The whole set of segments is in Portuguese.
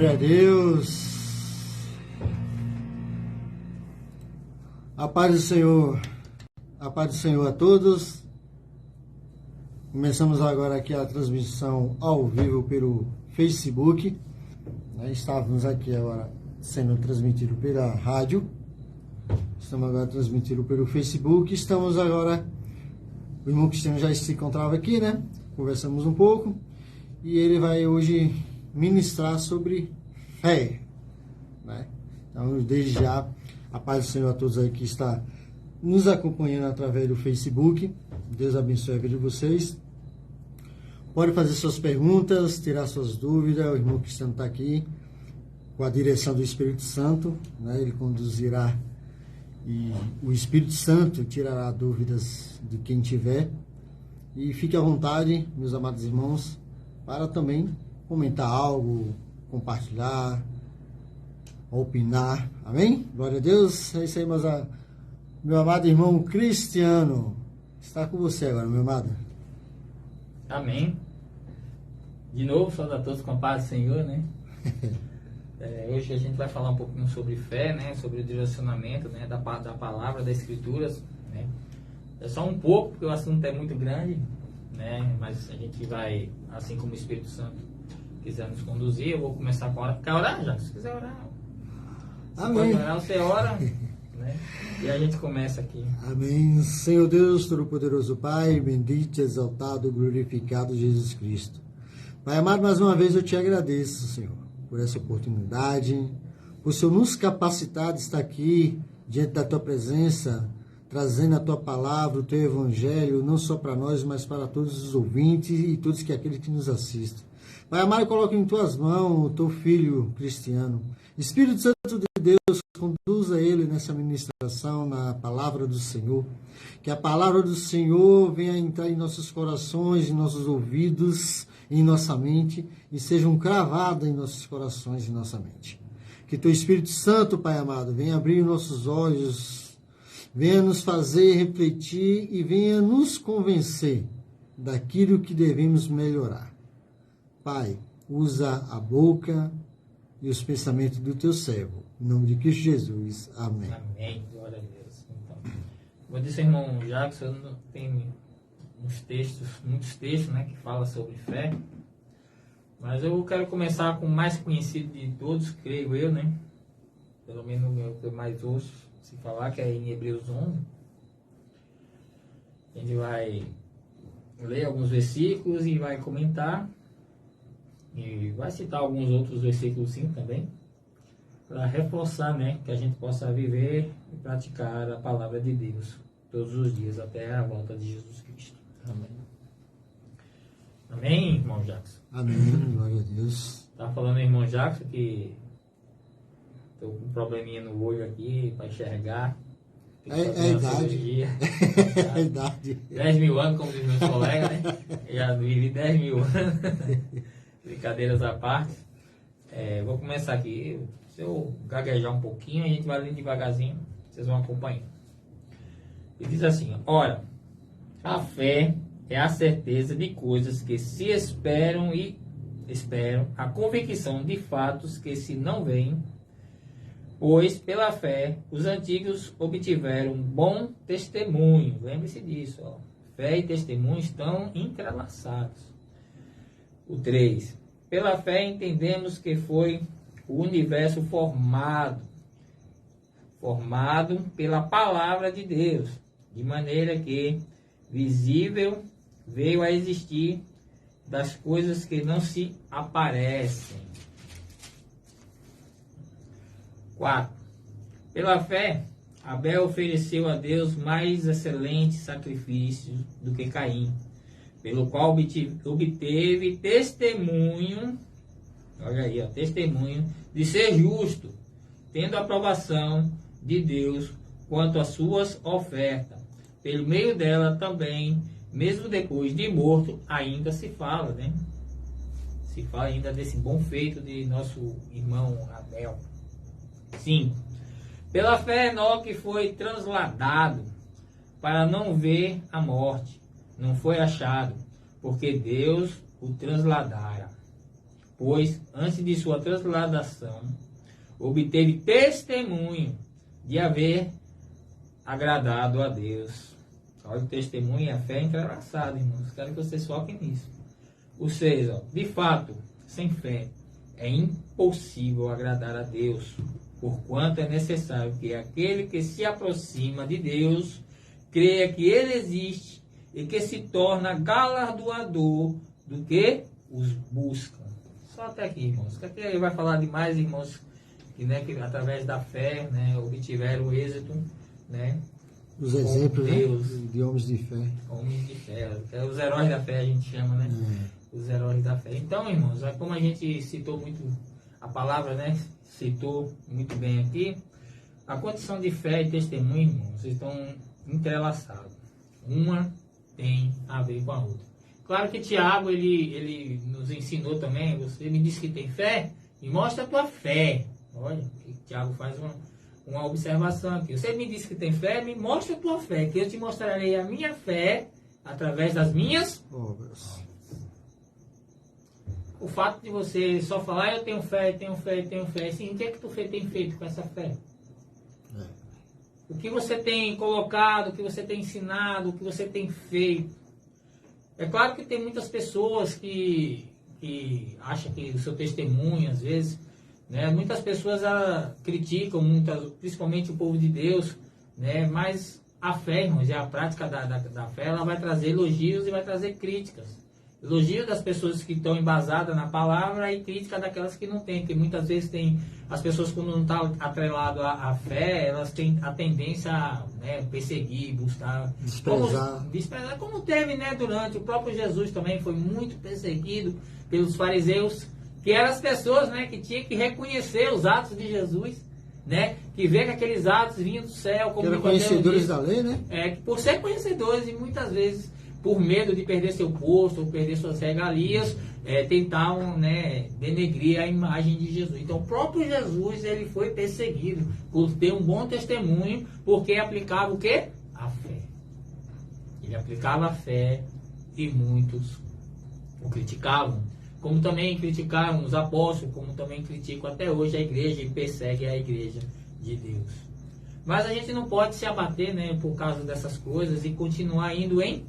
Glória a Deus. A paz do Senhor. A paz do Senhor a todos. Começamos agora aqui a transmissão ao vivo pelo Facebook. Estávamos aqui agora sendo transmitido pela rádio. Estamos agora transmitindo pelo Facebook. Estamos agora... O irmão Cristiano já se encontrava aqui, né? Conversamos um pouco. E ele vai hoje ministrar sobre fé, né? Então, desde já, a paz do Senhor a todos aí que está nos acompanhando através do Facebook. Deus abençoe a vida de vocês. Pode fazer suas perguntas, tirar suas dúvidas. O irmão Cristiano está aqui com a direção do Espírito Santo, né? Ele conduzirá e o Espírito Santo tirará dúvidas de quem tiver. E fique à vontade, meus amados irmãos, para também comentar algo, compartilhar, opinar. Amém? Glória a Deus. É isso aí, meu amado irmão Cristiano. Está com você agora, meu amado. Amém. De novo, saudar a todos com a paz do Senhor, né? Hoje a gente vai falar um pouquinho sobre fé, né? Sobre o direcionamento, né? Da palavra, das escrituras, né? É só um pouco, porque o assunto é muito grande, né? Mas a gente vai, assim como o Espírito Santo quiser nos conduzir, eu vou começar com a hora. Quer orar, já? Se quiser orar. Amém. Pode orar, você ora, né? E a gente começa aqui. Amém. Senhor Deus, Todo-Poderoso Pai, bendito, exaltado, glorificado Jesus Cristo. Pai amado, mais uma vez eu te agradeço, Senhor, por essa oportunidade, por o Senhor nos capacitar de estar aqui diante da tua presença, trazendo a tua palavra, o teu evangelho, não só para nós, mas para todos os ouvintes e todos aqueles que nos assistem. Pai amado, coloque em tuas mãos o teu filho Cristiano. Espírito Santo de Deus, conduza ele nessa ministração, na palavra do Senhor. Que a palavra do Senhor venha entrar em nossos corações, em nossos ouvidos, em nossa mente, e sejam cravadas em nossos corações e nossa mente. Que teu Espírito Santo, Pai amado, venha abrir nossos olhos, venha nos fazer refletir e venha nos convencer daquilo que devemos melhorar. Pai, usa a boca e os pensamentos do teu servo. Em nome de Cristo Jesus. Amém. Amém. Glória a Deus. Então, como disse o irmão Jackson, tem muitos textos, né, que falam sobre fé. Mas eu quero começar com o mais conhecido de todos, creio eu, né? Pelo menos é o que eu mais ouço se falar, que é em Hebreus 11. A gente vai ler alguns versículos e vai comentar. E vai citar alguns outros versículos sim também, para reforçar, né, que a gente possa viver e praticar a palavra de Deus todos os dias até a volta de Jesus Cristo. Amém. Amém, irmão Jackson? Amém, glória a Deus. Estava falando, irmão Jackson, que estou com um probleminha no olho aqui para enxergar. É a idade. É a idade. 10 mil anos, como diz meus colegas, né? Eu já vivi 10 mil anos. Brincadeiras à parte. Vou começar aqui. Se eu gaguejar um pouquinho, a gente vai lendo devagarzinho, vocês vão acompanhando. E diz assim: ora, a fé é a certeza de coisas que se esperam e a convicção de fatos que se não veem, pois pela fé os antigos obtiveram bom testemunho. Lembre-se disso, ó. Fé e testemunho estão entrelaçados. O 3. Pela fé entendemos que foi o universo formado pela palavra de Deus, de maneira que visível veio a existir das coisas que não se aparecem. 4. Pela fé, Abel ofereceu a Deus mais excelente sacrifício do que Caim, pelo qual obteve testemunho, olha aí, ó, testemunho de ser justo, tendo aprovação de Deus quanto às suas ofertas. Pelo meio dela também, mesmo depois de morto, ainda se fala, né? Se fala ainda desse bom feito de nosso irmão Abel. 5. Pela fé, Enoque foi transladado para não ver a morte. Não foi achado, porque Deus o transladara. pois antes de sua transladação obteve testemunho de haver agradado a Deus. Olha, o testemunho e a fé é entrelaçado, irmãos. Quero que vocês foquem nisso. Ou seja, de fato, sem fé é impossível agradar a Deus, porquanto é necessário que aquele que se aproxima de Deus creia que Ele existe e que se torna galardoador do que os busca. Só até aqui, irmãos. Que aqui ele vai falar de mais irmãos que, né, que através da fé, né, obtiveram êxito, né? Os exemplos, Deus, né, de homens de fé. Homens de fé. Os heróis da fé a gente chama, né? Os heróis da fé. Então, irmãos, como a gente citou muito a palavra, né? Citou muito bem aqui, a condição de fé e testemunho, irmãos, estão entrelaçados. Uma tem a ver com a outra. Claro que Tiago, ele nos ensinou também, você me disse que tem fé, me mostra a tua fé. Olha, Tiago faz uma observação aqui. Você me disse que tem fé, me mostra a tua fé, que eu te mostrarei a minha fé através das minhas obras. O fato de você só falar, eu tenho fé, tenho fé, tenho fé, assim, o que é que tu tem feito com essa fé? O que você tem colocado, o que você tem ensinado, o que você tem feito? É claro que tem muitas pessoas que acham que o seu testemunho, às vezes, né, muitas pessoas criticam, principalmente o povo de Deus, né, mas a fé, irmãos, e a prática da fé, ela vai trazer elogios e vai trazer críticas. Elogio das pessoas que estão embasadas na palavra e crítica daquelas que não têm, porque muitas vezes tem as pessoas, quando não estão atrelado à fé, elas têm a tendência a, né, perseguir, buscar, desprezar, como teve, né, durante o próprio Jesus também foi muito perseguido pelos fariseus, que eram as pessoas, né, que tinham que reconhecer os atos de Jesus, né, que vê que aqueles atos vinham do céu, como eram conhecedores da lei, né? Por ser conhecedores e muitas vezes por medo de perder seu posto ou perder suas regalias, tentavam, né, denegrir a imagem de Jesus. Então o próprio Jesus, ele foi perseguido por ter um bom testemunho, porque aplicava o quê? A fé. Ele aplicava a fé e muitos o criticavam. Como também criticaram os apóstolos, como também criticam até hoje a igreja e perseguem a igreja de Deus. Mas a gente não pode se abater, né, por causa dessas coisas e continuar indo em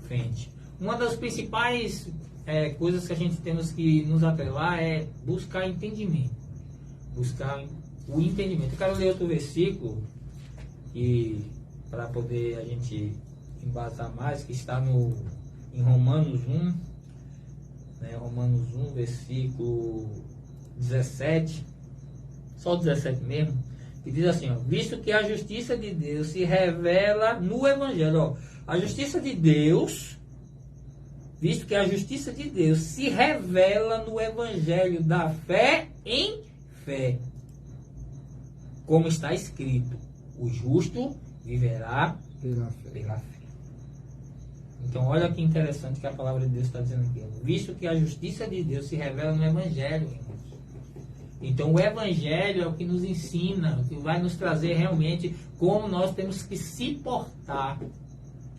frente. Uma das principais coisas que a gente temos que nos atrelar é buscar entendimento. Buscar o entendimento. Eu quero ler outro versículo para poder a gente embasar mais, que está em Romanos 1, né, Romanos 1, versículo 17, só o 17 mesmo, que diz assim, ó, visto que a justiça de Deus se revela no Evangelho, ó, a justiça de Deus, visto que a justiça de Deus se revela no Evangelho da fé em fé, como está escrito, o justo viverá pela fé. Então olha que interessante que a palavra de Deus está dizendo aqui, visto que a justiça de Deus se revela no Evangelho, irmãos. Então o Evangelho é o que nos ensina, o que vai nos trazer realmente como nós temos que se portar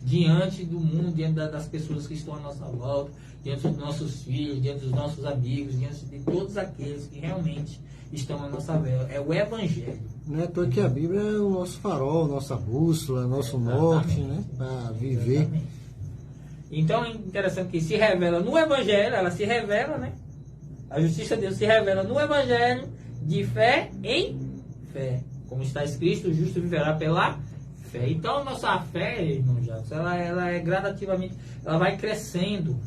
diante do mundo, diante das pessoas que estão à nossa volta, diante dos nossos filhos, diante dos nossos amigos, diante de todos aqueles que realmente estão à nossa volta. É o Evangelho. Não é à toa que a Bíblia é o nosso farol, nossa bússola, nosso norte, né, para viver. Exatamente. Então é interessante que se revela no Evangelho, ela se revela, né? A justiça de Deus se revela no Evangelho de fé em fé. Como está escrito, o justo viverá pela fé. Então a nossa fé, irmão Jacques, ela é gradativamente, ela vai crescendo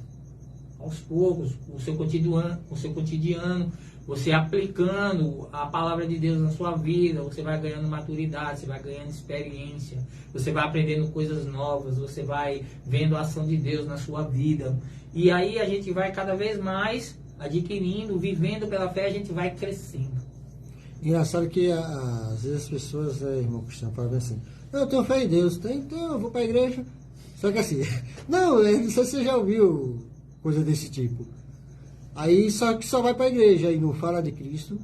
aos poucos, o seu cotidiano, você aplicando a palavra de Deus na sua vida, você vai ganhando maturidade, você vai ganhando experiência, você vai aprendendo coisas novas, você vai vendo a ação de Deus na sua vida. E aí a gente vai cada vez mais adquirindo, vivendo pela fé, a gente vai crescendo. Engraçado que às vezes as pessoas, irmão Cristiano, falam assim, eu tenho fé em Deus, então eu vou para a igreja. Só que assim, não sei se você já ouviu coisa desse tipo. Aí só que só vai para a igreja e não fala de Cristo,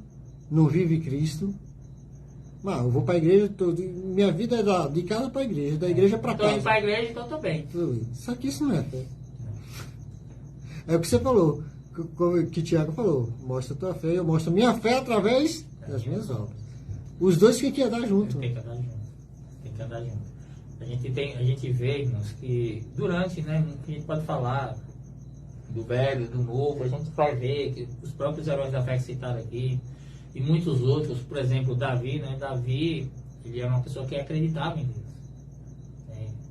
não vive Cristo. Mas eu vou para a igreja, minha vida é de casa para a igreja, da igreja para casa. Estou indo para a igreja, então estou bem. Só que isso não é fé. É o que você falou. que Tiago falou, mostra a tua fé, eu mostro a minha fé através das minhas obras. Os dois têm que andar junto. Tem que andar junto. Tem que andar junto. A gente vê, irmãos, que durante, né, a gente pode falar do velho, do novo, a gente vai ver que os próprios heróis da fé que citaram aqui, e muitos outros, por exemplo, Davi, né? Davi, ele era uma pessoa que acreditava em Deus.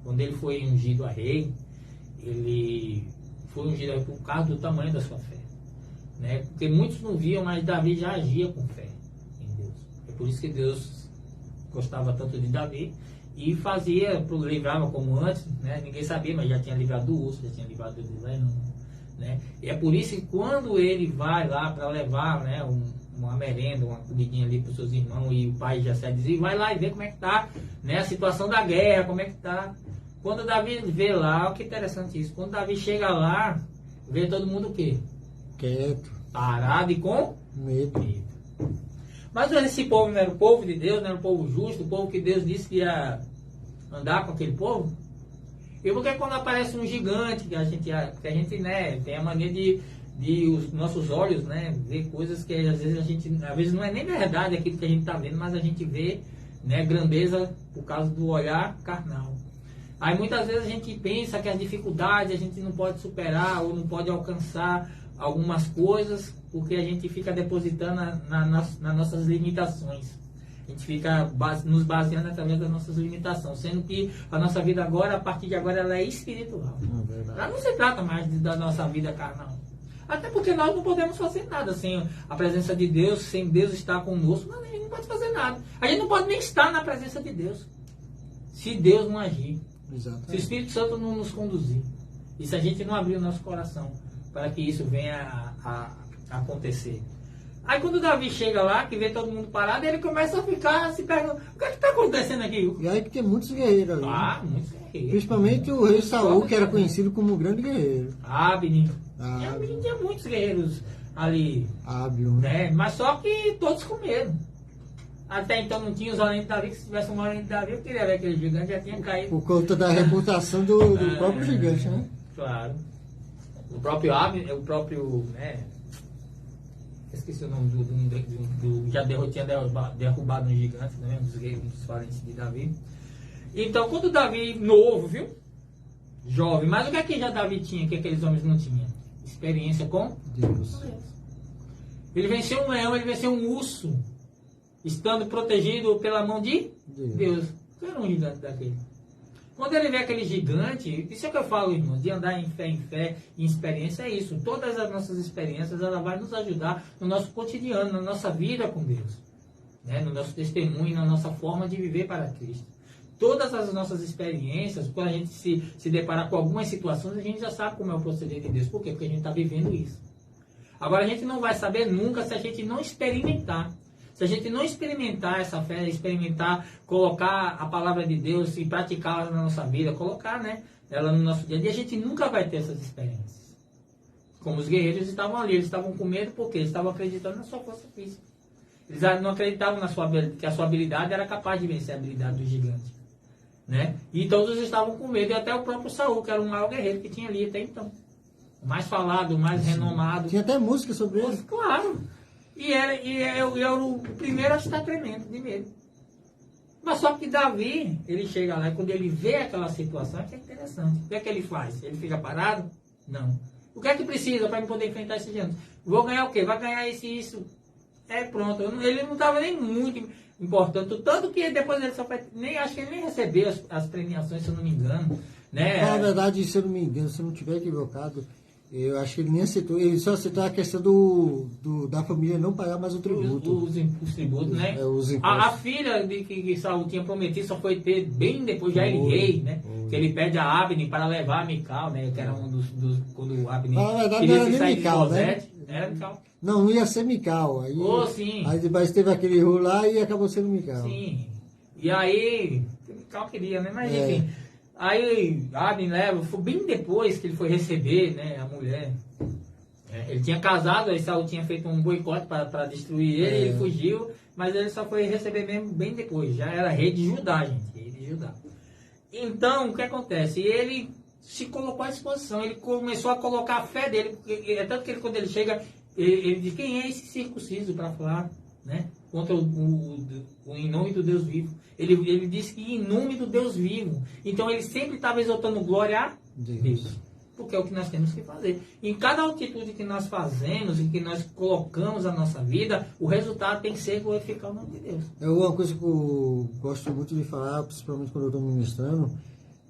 Quando ele foi ungido a rei, ele foi ungido por causa do tamanho da sua fé. Né? Porque muitos não viam, mas Davi já agia com fé em Deus. É por isso que Deus gostava tanto de Davi e fazia, livrava como antes, né? Ninguém sabia, mas já tinha livrado do urso, já tinha livrado do leão. Né? E é por isso que quando ele vai lá para levar, né, uma merenda, uma comidinha ali para os seus irmãos, e o pai já sai dizer, vai lá e vê como é que está, né, a situação da guerra, como é que está. Quando Davi vê lá, olha que interessante isso, quando Davi chega lá, vê todo mundo o quê? Quieto. Parado e com Medo. Mas esse povo não era o povo de Deus, não era o povo justo, o povo que Deus disse que ia andar com aquele povo? E porque quando aparece um gigante, que a gente né, tem a mania de os nossos olhos, né, ver coisas que às vezes não é nem verdade aquilo que a gente está vendo, mas a gente vê, né, grandeza por causa do olhar carnal. Aí muitas vezes a gente pensa que as dificuldades a gente não pode superar ou não pode alcançar algumas coisas porque a gente fica depositando nas nossas limitações. A gente fica nos baseando através das nossas limitações, sendo que a nossa vida agora, a partir de agora, ela é espiritual. Ela não se trata mais da nossa vida carnal. Até porque nós não podemos fazer nada sem a presença de Deus, sem Deus estar conosco, a gente não pode fazer nada. A gente não pode nem estar na presença de Deus, se Deus não agir. Exatamente. Se o Espírito Santo não nos conduzir. E se a gente não abrir o nosso coração para que isso venha a acontecer. Aí quando o Davi chega lá, que vê todo mundo parado, ele começa a ficar se perguntando, o que é que está acontecendo aqui? E aí que tem muitos guerreiros ali. Ah, muitos guerreiros. Principalmente o rei Saul, que era conhecido como um grande guerreiro. Abner. Tinha muitos guerreiros ali. Hábil. Né? Mas só que todos com medo. Até então não tinha os valentes de Davi, que se tivesse um valente de Davi, eu queria ver aquele gigante, já tinha caído. Por conta da reputação do próprio gigante, né? Claro. O próprio Abner, o próprio, né? Esqueci o nome do já tinha derrubado um gigante, né? Dos valentes de Davi. Então, quando Davi novo, viu? Jovem, mas o que é que já Davi tinha que aqueles homens não tinham? Experiência com Deus. Ele venceu um leão, ele venceu um urso, estando protegido pela mão de Deus. O que era um gigante daquele? Quando ele vê aquele gigante, isso é que eu falo, irmãos, de andar em fé, em experiência, é isso. Todas as nossas experiências, ela vai nos ajudar no nosso cotidiano, na nossa vida com Deus, né? No nosso testemunho, na nossa forma de viver para Cristo. Todas as nossas experiências, quando a gente se deparar com algumas situações, a gente já sabe como é o proceder de Deus. Por quê? Porque a gente está vivendo isso. Agora, a gente não vai saber nunca se a gente não experimentar. Se a gente não experimentar essa fé, experimentar, colocar a palavra de Deus e praticá-la na nossa vida, colocar, né, ela no nosso dia a dia, a gente nunca vai ter essas experiências. Como os guerreiros estavam ali, eles estavam com medo porque eles estavam acreditando na sua força física. Eles não acreditavam que a sua habilidade era capaz de vencer a habilidade do gigante. Né? E todos estavam com medo, e até o próprio Saul, que era o maior guerreiro que tinha ali até então. O mais falado, o mais renomado. Tinha até música sobre ele. Claro. E era o primeiro a estar tremendo de medo. Mas só que Davi, ele chega lá e quando ele vê aquela situação, é interessante. O que é que ele faz? Ele fica parado? Não. O que é que precisa para ele poder enfrentar esse gigante? Vou ganhar o quê? Vai ganhar isso. É pronto. Ele não estava nem muito importante. Tanto que depois ele só foi, acho que ele nem recebeu as premiações, se eu não me engano. Né? Na verdade, se eu não me engano, se eu não estiver equivocado, eu acho que ele nem aceitou, ele só aceitou a questão da família não pagar mais o tributo. Os tributos, né? Os a filha que Saul tinha prometido só foi ter bem depois, já ele rei, né? Que ele pede a Abner para levar a Mical, né? Que era um dos quando o Abner na verdade, queria não era se sair nem Mical, de né? Bozete. Era Mical. Não ia ser Mical. Aí, sim. Aí depois teve aquele rolo lá e acabou sendo Mical. Sim. E aí, Mical queria, né? Mas enfim. Aí Abner leva, foi bem depois que ele foi receber, né, a mulher. Ele tinha casado, aí Saul tinha feito um boicote para destruir ele, ele fugiu, mas ele só foi receber mesmo bem depois. Já era rei de Judá, gente, rei de Judá. Então, o que acontece? Ele se colocou à disposição, ele começou a colocar a fé dele, porque é tanto que quando ele chega, ele diz, quem é esse circunciso para falar, né? Contra em nome do Deus vivo. Ele disse que em nome do Deus vivo. Então ele sempre estava exaltando glória a Deus. Porque é o que nós temos que fazer. Em cada atitude que nós fazemos, em que nós colocamos a nossa vida, o resultado tem que ser glorificar o nome de Deus. É uma coisa que eu gosto muito de falar, principalmente quando eu estou ministrando,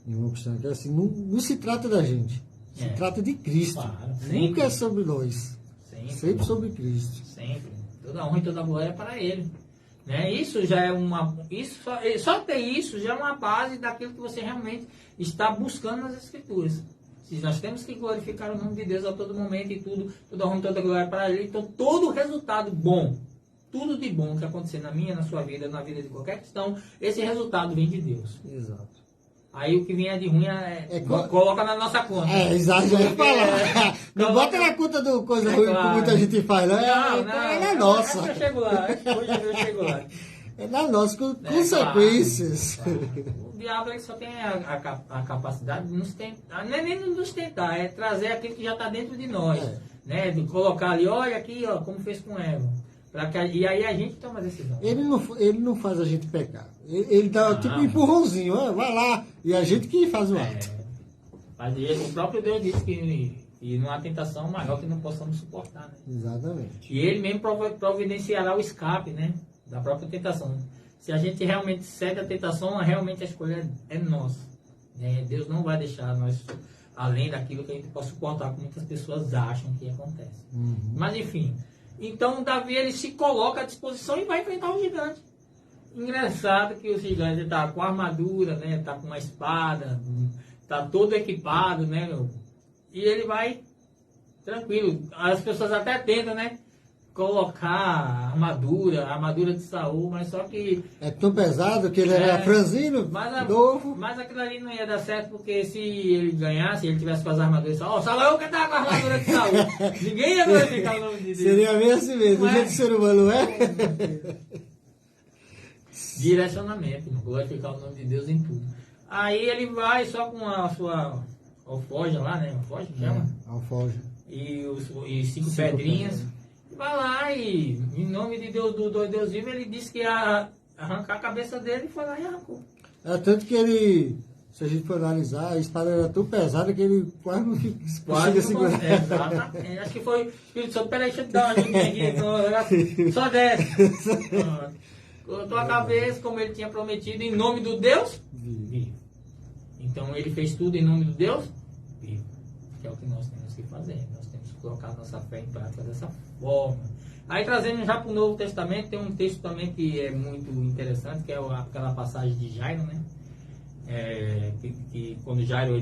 em uma questão que é assim, não se trata da gente. Se trata de Cristo. Claro, nunca é sobre nós. Sempre sobre Cristo. Sempre. Toda honra e toda glória é para Ele. Né? Isso já é só ter isso já é uma base daquilo que você realmente está buscando nas Escrituras. Se nós temos que glorificar o nome de Deus a todo momento e tudo, toda honra e toda glória é para Ele, então todo resultado bom, tudo de bom que acontecer na minha, na sua vida, na vida de qualquer cristão, esse resultado vem de Deus. Exato. Aí o que vier de ruim coloca na nossa conta. Exato, já ia falar. Não bota na conta do coisa ruim que muita gente faz, não. É na nossa. Eu chego lá, eu chego lá. É na nossa, com consequências. Claro. O diabo ele só tem a capacidade de nos tentar, não é nem nos tentar, é trazer aquilo que já está dentro de nós. Né? De colocar ali, olha aqui, ó, como fez com Eva. E aí a gente toma a decisão. Ele não faz a gente pecar. Ele dá tipo um empurrãozinho, vai lá. E a gente que faz o ato. Mas o próprio Deus disse que não há tentação maior que não possamos suportar. Né? Exatamente. E ele mesmo providenciará o escape, né? Da própria tentação. Se a gente realmente cede à tentação, realmente a escolha é nossa. Né? Deus não vai deixar nós além daquilo que a gente pode suportar, como muitas pessoas acham que acontece. Mas enfim. Então Davi ele se coloca à disposição e vai enfrentar o gigante. Engraçado que o gigante está com armadura, né? Está com uma espada, está todo equipado, né? Meu? E ele vai tranquilo. As pessoas até tentam, né? Colocar a armadura de Saul, mas só que... É tão pesado que ele era franzino, novo. Mas aquilo ali não ia dar certo, porque se ele ganhasse, ele tivesse com as armaduras de Saul, Saul que estava com a armadura de Saul. Ninguém ia glorificar o nome de Deus. Seria mesmo assim mesmo, do jeito que o ser humano não é? Direcionamento, glorificar o nome de Deus em tudo. Aí ele vai só com a sua alforja lá, né? Alforja que chama? Alforja. E cinco pedrinhas. Vai lá e, em nome de Deus, do Deus vivo, ele disse que ia arrancar a cabeça dele e foi lá e arrancou. Tanto que ele, se a gente for analisar, a espada era tão pesada que ele quase não conseguia segurar. Exatamente. Acho que foi o Espírito Santo, peraí, deixa eu te dar uma ajudinha aqui, só desce. Cortou a cabeça, como ele tinha prometido, em nome do Deus vivo. Então ele fez tudo em nome do Deus vivo. Que é o que nós temos que fazer. Nós temos que colocar nossa fé em prática dessa forma. Aí trazendo já para o Novo Testamento, tem um texto também que é muito interessante, que é aquela passagem de Jairo, né? Que quando Jairo,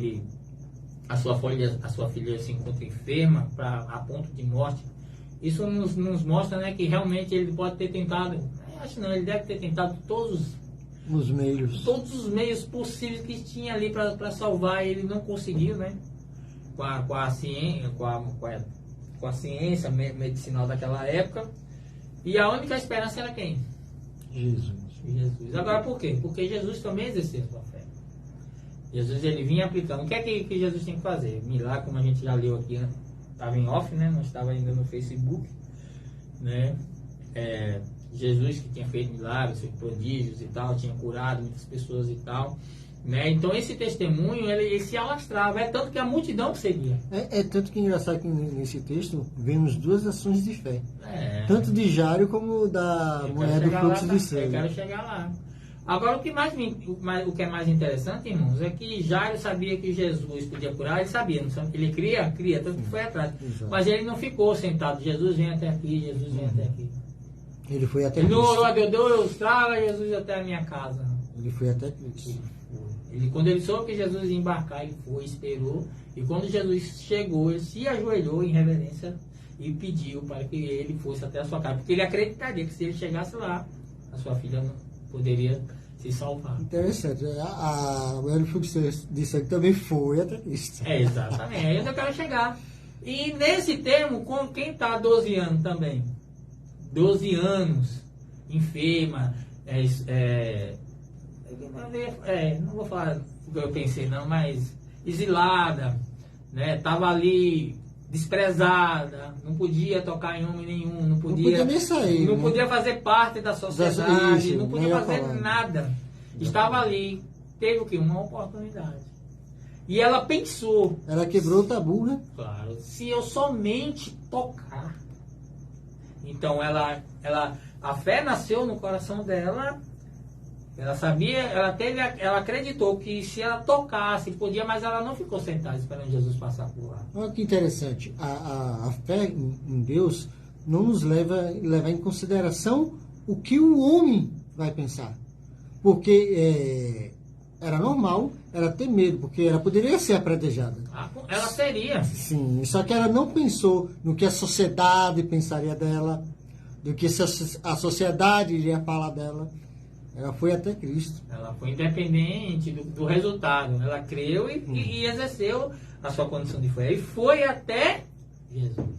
a sua filha se encontra enferma, a ponto de morte, isso nos mostra, né, que realmente ele pode ter tentado, acho não, ele deve ter tentado todos os meios possíveis que tinha ali para salvar, e ele não conseguiu, né? Com a ciência medicinal daquela época. E a única esperança era quem? Jesus. Agora por quê? Porque Jesus também exerceu a sua fé. Jesus ele vinha aplicando. O que é que Jesus tem que fazer? Milagre, como a gente já leu aqui, né? Estava em off, né? Não estava ainda no Facebook, né? Jesus que tinha feito milagres, feito prodígios e tal, tinha curado muitas pessoas e tal. Né? Então esse testemunho ele se alastrava, é tanto que a multidão seguia. É tanto que é engraçado que nesse texto vemos duas ações de fé. Tanto de Jairo como da mulher do fluxo de sangue. Eu quero chegar lá. Agora o que é mais interessante, irmãos, é que Jairo sabia que Jesus podia curar, ele sabia, não sabe? Ele cria, tanto que foi atrás. Exato. Mas ele não ficou sentado, Jesus vem até aqui, Jesus vem até aqui. Ele foi até Cristo. Ele não orou a Deus, traga Jesus até a minha casa. Ele foi até Cristo. Quando ele soube que Jesus ia embarcar, ele foi, esperou. E quando Jesus chegou, ele se ajoelhou em reverência e pediu para que ele fosse até a sua casa. Porque ele acreditaria que se ele chegasse lá, a sua filha não poderia se salvar. Interessante. A mulher do fluxo de sangue também foi até Cristo. Exatamente. É onde eu quero chegar. E nesse termo, com quem está há 12 anos também? 12 anos, enferma, não vou falar o que eu pensei não, mas exilada, né? Tava ali desprezada, não podia tocar em homem nenhum, não podia nem sair, não né? podia fazer parte da sociedade, Isso, não podia nem ia fazer falar. nada. Estava ali, teve o quê? Uma oportunidade. E ela pensou, Ela quebrou o tabu, né? claro, se eu somente tocar. Então a fé nasceu no coração dela. Ela sabia, ela acreditou que se ela tocasse, podia, mas ela não ficou sentada esperando Jesus passar por lá. Olha que interessante. A fé em Deus não nos levar em consideração o que o homem vai pensar. Porque era normal ela ter medo, porque ela poderia ser apredejada. Ela seria. Sim, só que ela não pensou no que a sociedade pensaria dela, do que a sociedade iria falar dela. Ela foi até Cristo. Ela foi independente do resultado. Ela creu e exerceu a sua condição de fé. E foi até Jesus.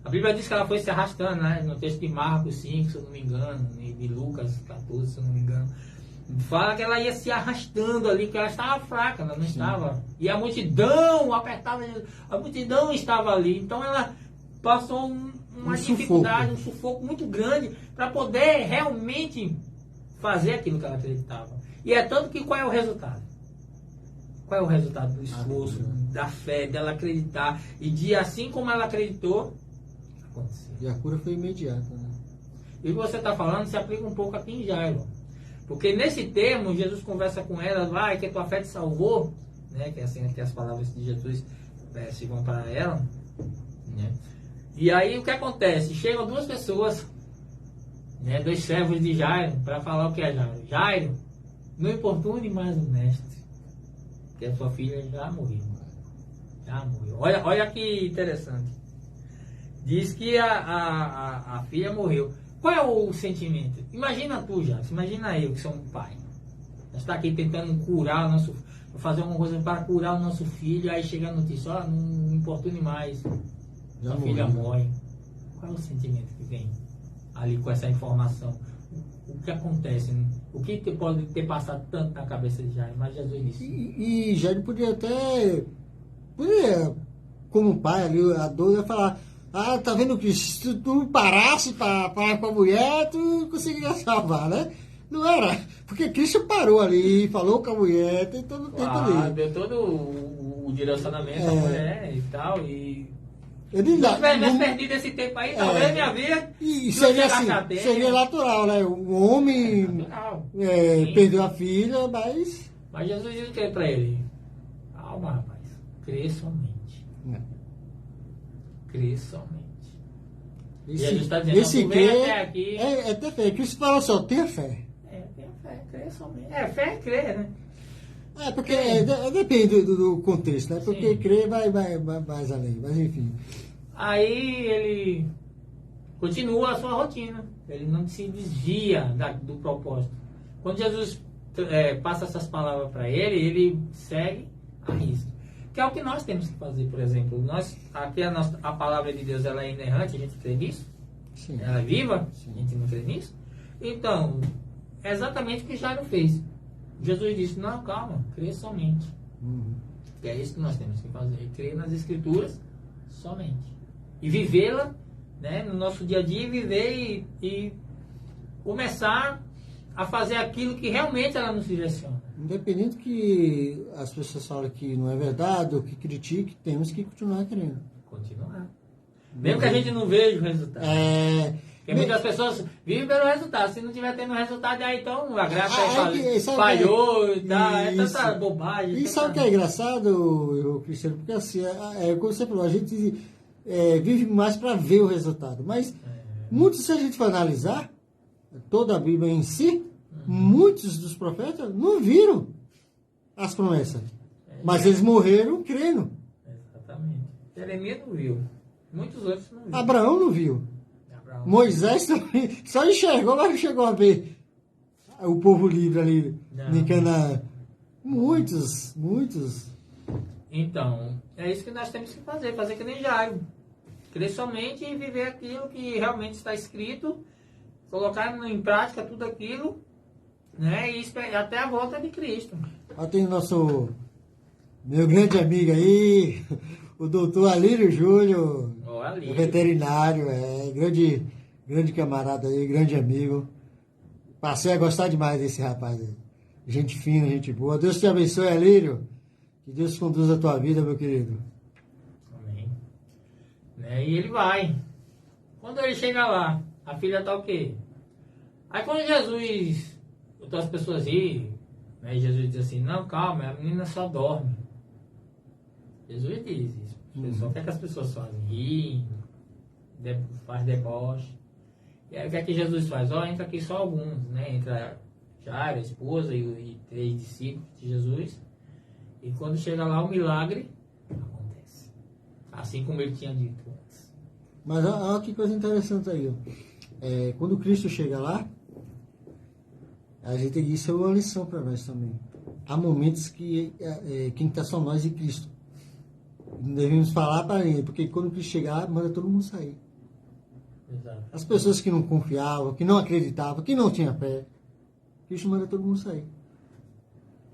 A Bíblia diz que ela foi se arrastando, né? No texto de Marcos 5, se eu não me engano, e de Lucas 14, se eu não me engano. Fala que ela ia se arrastando ali, porque ela estava fraca, ela não estava. E a multidão apertava Jesus. A multidão estava ali. Então ela passou uma dificuldade, um sufoco muito grande para poder realmente fazer aquilo que ela acreditava. E é tanto que qual é o resultado? Qual é o resultado do esforço, da fé, dela acreditar? E de assim como ela acreditou, aconteceu. E a cura foi imediata, né? E o que você está falando se aplica um pouco aqui em Jairo. Porque nesse termo, Jesus conversa com ela, vai, que a tua fé te salvou, né? Que é assim que as palavras de Jesus se vão para ela, né? E aí o que acontece? Chegam duas pessoas, né, dois servos de Jairo, para falar o que é Jairo. Jairo, não importune mais o mestre, que a sua filha já morreu. Já morreu. Olha que interessante. Diz que a filha morreu. Qual é o sentimento? Imagina tu, Jairo, imagina eu, que sou um pai. A gente está aqui tentando curar o nosso, fazer alguma coisa para curar o nosso filho, aí chega a notícia, ó, não importune mais, Já a filha morreu. morre. Qual é o sentimento que vem ali com essa informação? O que acontece? Né? O que pode ter passado tanto na cabeça de Jairo? Mas Jesus disse. E Jairo podia, como pai ali, a dor ia falar, tá vendo que se tu parasse para falar com a mulher, tu conseguiria salvar, né? Não era, porque Cristo parou ali, falou com a mulher, tem todo o tempo ali. Deu todo o direcionamento à mulher e tal, e Ele se eu tivesse perdido esse tempo aí, talvez minha vida E não seria chegasse assim, a tempo. seria natural, né? O homem Natural. perdeu a filha, mas... Mas Jesus disse o que para ele? Calma, rapaz, crê somente. Crê somente. Jesus está dizendo, Esse tu vem crer até aqui. é ter fé. Cristo fala só, tenha fé. Tenha fé, crê somente. Fé é crer, né? Porque depende do contexto, né? Porque Sim. crer vai mais além, mas enfim. Aí ele continua a sua rotina. Ele não se desvia do propósito. Quando Jesus passa essas palavras para ele segue a risca. Que é o que nós temos que fazer, por exemplo. Aqui a palavra de Deus ela é inerrante, a gente crê nisso. Sim. Ela é viva, Sim. a gente não crê nisso. Então, é exatamente o que Jairo fez. Jesus disse, não, calma, crê somente. Uhum. E é isso que nós temos que fazer, crer nas Escrituras somente. E vivê-la, né, no nosso dia a dia, viver e começar a fazer aquilo que realmente ela nos direciona. Independente que as pessoas falem que não é verdade ou que critiquem, temos que continuar crendo. Continuar. Mesmo que a gente não veja o resultado. Porque muitas pessoas vivem pelo resultado. Se não tiver tendo resultado, aí então a graça falhou e tal. É tanta bobagem. E sabe o que é engraçado, Cristiano? Porque assim, como você falou, a gente vive mais para ver o resultado. Mas muitos, se a gente for analisar, toda a Bíblia em si, muitos dos profetas não viram as promessas. Mas eles morreram crendo. Exatamente. Jeremias não viu. Muitos outros não viram. Abraão não viu. Moisés só enxergou, mas não chegou a ver o povo livre ali em Canaã. Muitos. Então, é isso que nós temos que fazer que nem Jairo. Crer somente e viver aquilo que realmente está escrito, colocar em prática tudo aquilo, né, e esperar até a volta de Cristo. Tem Meu grande amigo aí, o doutor Alírio Júnior, Ó, Alírio. veterinário, grande camarada aí, grande amigo. Passei a gostar demais desse rapaz aí. Gente fina, gente boa. Deus te abençoe, Alírio. Que Deus conduza a tua vida, meu querido. Amém. Né? E ele vai. Quando ele chega lá, a filha tá o quê? Aí quando Jesus botou as pessoas rir, né? Jesus diz assim, não, calma, a menina só dorme. Jesus diz isso. Só quer que as pessoas fazem? Riem, faz deboche. E aí o que é que Jesus faz? Ó, entra aqui só alguns, né? Entra Jairo, a esposa e 3 discípulos de Jesus. E quando chega lá, o milagre acontece. Assim como ele tinha dito antes. Mas olha que coisa interessante aí. Ó. Quando Cristo chega lá, a gente isso é uma lição para nós também. Há momentos que quem está só nós e Cristo. Não devemos falar para ele, porque quando Cristo chegar, manda todo mundo sair. Exato. As pessoas que não confiavam, que não acreditavam, que não tinham fé, Cristo manda todo mundo sair.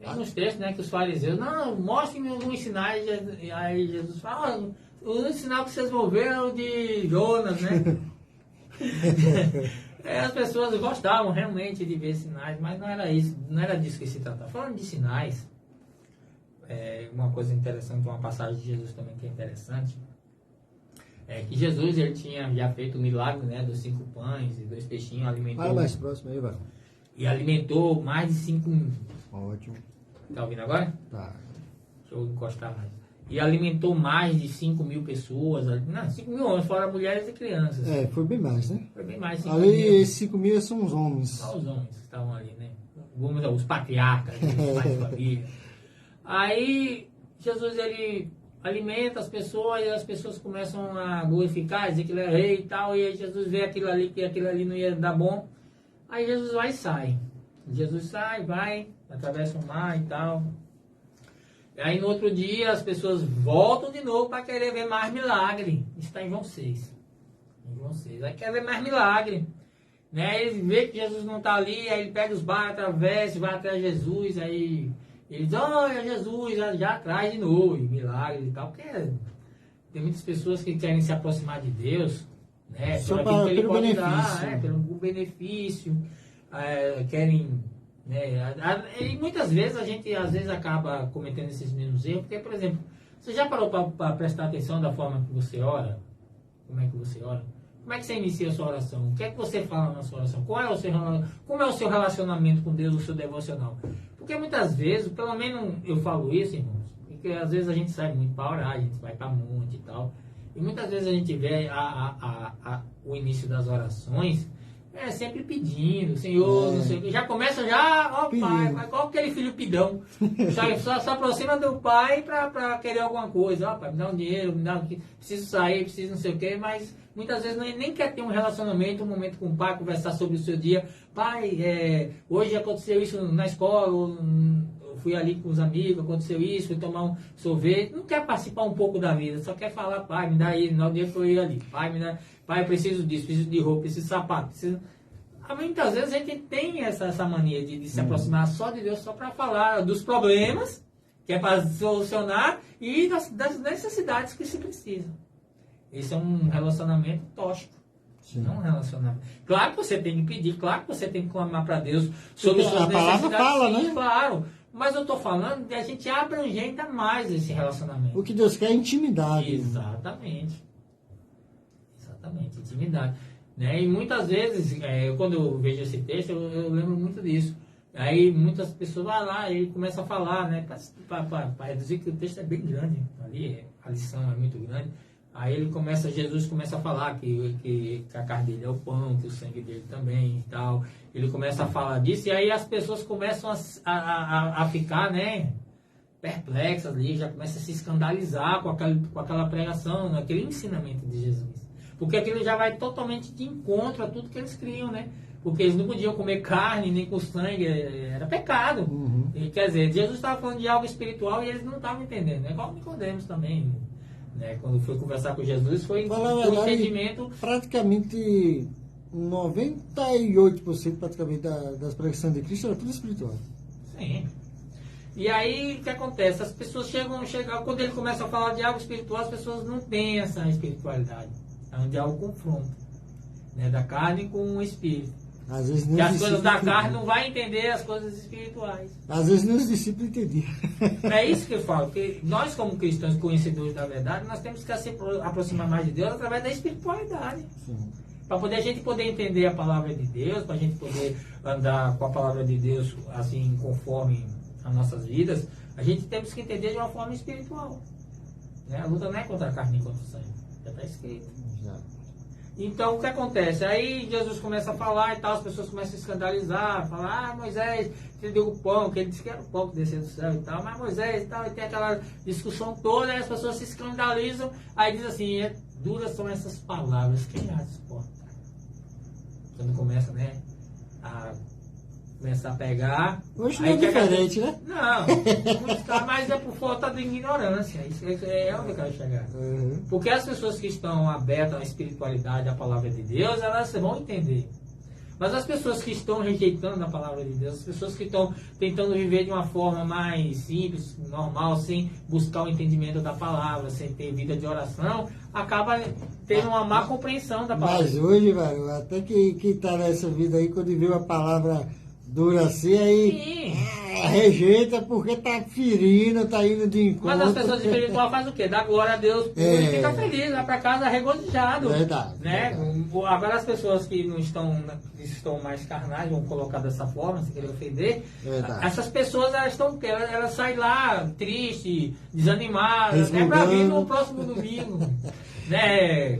Tem uns textos, né, que os fariseus, não, mostrem-me alguns sinais, e aí Jesus fala, o sinal que vocês vão ver é o de Jonas, né? As pessoas gostavam realmente de ver sinais, mas não era isso, não era disso que se tratava. Falando de sinais, uma coisa interessante, uma passagem de Jesus também que é interessante, é que Jesus ele tinha já feito o milagre, né, dos 5 pães e 2 peixinhos, alimentou. Fala mais próximo aí, vai. E alimentou mais de 5.000. Ótimo. Tá ouvindo agora? Tá. Deixa eu encostar mais. E alimentou mais de 5.000 pessoas. Não, 5.000 homens, fora mulheres e crianças. Foi bem mais, né? Foi bem mais de 5.000. Ali, esses 5.000 são os homens. Só os homens que estavam ali, né? Os patriarcas, os pais de família. Aí, Jesus, ele alimenta as pessoas e as pessoas começam a glorificar, dizer que ele é rei e tal. E aí Jesus vê aquilo ali, que aquilo ali não ia dar bom. Aí Jesus vai e sai. Jesus sai, vai, atravessa o mar e tal. E aí no outro dia as pessoas voltam de novo para querer ver mais milagre. Isso está em João 6. Em João 6. Aí quer ver mais milagre. Né? Ele vê que Jesus não está ali, aí ele pega os barcos, atravessa, vai atrás de Jesus, aí ele diz, olha Jesus, já atrás de novo, milagre e tal. Porque tem muitas pessoas que querem se aproximar de Deus, né? Só pelo benefício. Dar, pelo benefício, querem, né? E muitas vezes a gente acaba cometendo esses mesmos erros, porque, por exemplo, você já parou para prestar atenção da forma que você ora? Como é que você ora? Como é que você inicia a sua oração? O que é que você fala na sua oração? Como é o seu relacionamento com Deus, o seu devocional? Porque muitas vezes, pelo menos eu falo isso, irmãos, porque às vezes a gente sai muito para orar, a gente vai para monte e tal, e muitas vezes a gente vê o início das orações sempre pedindo, Senhor, não sei o que. Já começa ó pai, qual aquele filho pidão? só aproxima do pai para querer alguma coisa. Ó pai, me dá um dinheiro, preciso sair, preciso não sei o que, mas muitas vezes nem quer ter um relacionamento, um momento com o pai, conversar sobre o seu dia. Pai, hoje aconteceu isso na escola, eu fui ali com os amigos, aconteceu isso, fui tomar um sorvete. Não quer participar um pouco da vida, só quer falar, pai, me dá isso, me dá o dinheiro que eu ir ali. Pai, eu preciso disso, preciso de roupa, preciso de sapato, preciso... Muitas vezes a gente tem essa mania de se aproximar só de Deus, só para falar dos problemas, que é para solucionar, e das necessidades que se precisam. Esse é um relacionamento tóxico. Sim. Não um relacionamento. Claro que você tem que pedir, claro que você tem que clamar para Deus sobre suas necessidades. A palavra fala, sim, né? Claro. Mas eu estou falando de a gente abranger ainda mais esse relacionamento. O que Deus quer é intimidade. Exatamente. Exatamente, intimidade. Né? E muitas vezes, quando eu vejo esse texto, eu lembro muito disso. Aí muitas pessoas vão lá e começam a falar, né? Para reduzir que o texto é bem grande. Ali a lição é muito grande. Aí Jesus começa a falar que a carne dele é o pão, que o sangue dele também e tal. Ele começa a falar disso e aí as pessoas começam a ficar, né, perplexas ali, já começam a se escandalizar com aquela pregação, aquele ensinamento de Jesus. Porque aquilo já vai totalmente de encontro a tudo que eles criam, né? Porque eles não podiam comer carne nem com sangue, era pecado. Uhum. E, quer dizer, Jesus estava falando de algo espiritual e eles não estavam entendendo. É igual Nicodemos também, né? Quando foi conversar com Jesus, foi um entendimento... Praticamente 98% praticamente das pregações de Cristo era tudo espiritual. Sim. E aí, o que acontece? As pessoas chegam, quando ele começa a falar de algo espiritual, as pessoas não têm essa espiritualidade. É onde há o confronto, né, da carne com o espírito. Às vezes que as coisas da carne não vai entender as coisas espirituais. Às vezes nem os discípulos entendiam. É isso que eu falo, que nós como cristãos conhecedores da verdade, nós temos que se aproximar mais de Deus através da espiritualidade. Para poder a gente poder entender a palavra de Deus, para a gente poder andar com a palavra de Deus assim conforme as nossas vidas, a gente temos que entender de uma forma espiritual. Né? A luta não é contra a carne e contra o sangue, já está escrito. Então o que acontece? Aí Jesus começa a falar e tal, as pessoas começam a se escandalizar, falar, Moisés, você deu o pão, que ele disse que era o pão que desceu do céu e tal, mas Moisés e tal, e tem aquela discussão toda, aí as pessoas se escandalizam, aí diz assim, duras são essas palavras, quem as suporta? Quando começa, né, a começar a pegar... Hoje não é diferente, né? Não, mas é por falta de ignorância, isso é onde eu quero chegar. Porque as pessoas que estão abertas à espiritualidade, à palavra de Deus, elas vão entender. Mas as pessoas que estão rejeitando a palavra de Deus, as pessoas que estão tentando viver de uma forma mais simples, normal, sem buscar o entendimento da palavra, sem ter vida de oração, acaba tendo uma má compreensão da palavra. Mas hoje, velho, até que está nessa vida aí, quando vê a palavra dura assim, aí rejeita porque tá ferindo, tá indo de encontro. Mas as pessoas espirituais fazem o quê? Dá glória a Deus e fica feliz, vai para casa regozijado. Verdade. Né? Agora as pessoas que não estão mais carnais, vamos colocar dessa forma, sem querer ofender, essas pessoas elas saem lá tristes, desanimadas, né? Para vir no próximo domingo, né?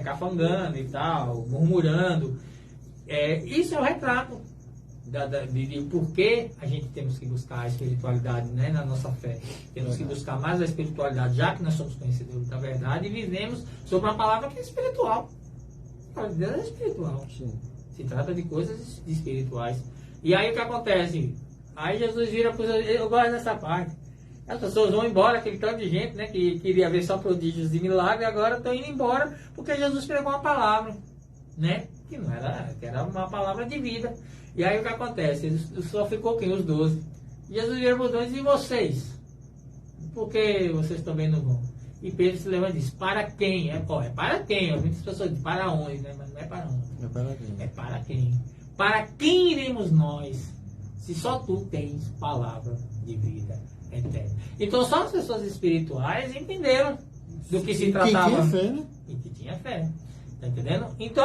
Cafangando e tal, murmurando. Isso é o retrato de por que a gente temos que buscar a espiritualidade, né, na nossa fé. Temos que buscar mais a espiritualidade, já que nós somos conhecedores da verdade e vivemos sobre uma palavra que é espiritual. A palavra de Deus é espiritual. Sim. Se trata de coisas espirituais. E aí o que acontece? Aí Jesus vira para os... Eu gosto dessa parte. As pessoas vão embora, aquele tanto de gente, né, que queria ver só prodígios e milagres, agora estão indo embora porque Jesus pregou uma palavra, né, que não era, que era uma palavra de vida. E aí o que acontece? Só ficou quem? Os 12. Jesus vira para os 12 e diz, e vocês? Por que vocês também não vão? E Pedro se levanta e diz, para quem? É para quem? Muitas pessoas dizem, para onde? Né? Mas não é para onde. É para quem? É para quem? Para quem iremos nós, se só tu tens palavra de vida eterna? Então só as pessoas espirituais entenderam do que se tratava. Que tinha fé, né? E que tinha fé. Tá entendendo? Então,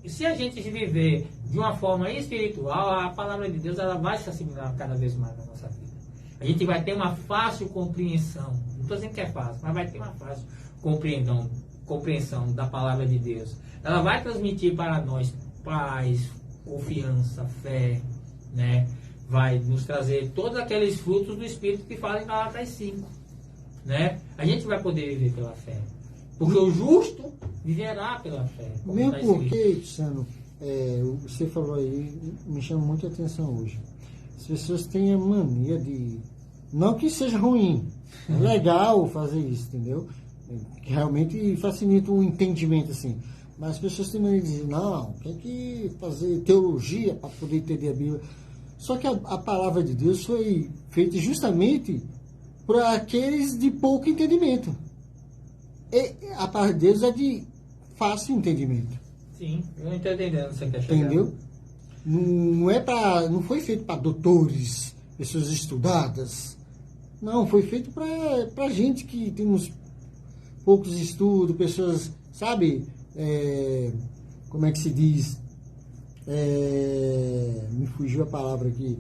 se a gente viver de uma forma espiritual, a palavra de Deus ela vai se assimilar cada vez mais na nossa vida. A gente vai ter uma fácil compreensão. Não estou dizendo que é fácil, mas vai ter uma fácil compreensão da palavra de Deus. Ela vai transmitir para nós paz, confiança, fé, né? Vai nos trazer todos aqueles frutos do Espírito que falam em Gálatas 5. Né? A gente vai poder viver pela fé. Porque o justo viverá pela fé. Mesmo porque, Cristiano, você falou aí, me chama muita atenção hoje. As pessoas têm a mania de... Não que seja ruim, é legal fazer isso, entendeu? Que realmente facilita o entendimento, assim. Mas as pessoas têm mania de dizer, não, tem que fazer teologia para poder entender a Bíblia. Só que a palavra de Deus foi feita justamente para aqueles de pouco entendimento. E a palavra de Deus é de fácil entendimento. Sim, eu não estou entendendo o que você quer chegar. Entendeu? Não foi feito para doutores, pessoas estudadas. Não, foi feito para gente que temos poucos estudos, pessoas, sabe, como é que se diz? Me fugiu a palavra aqui.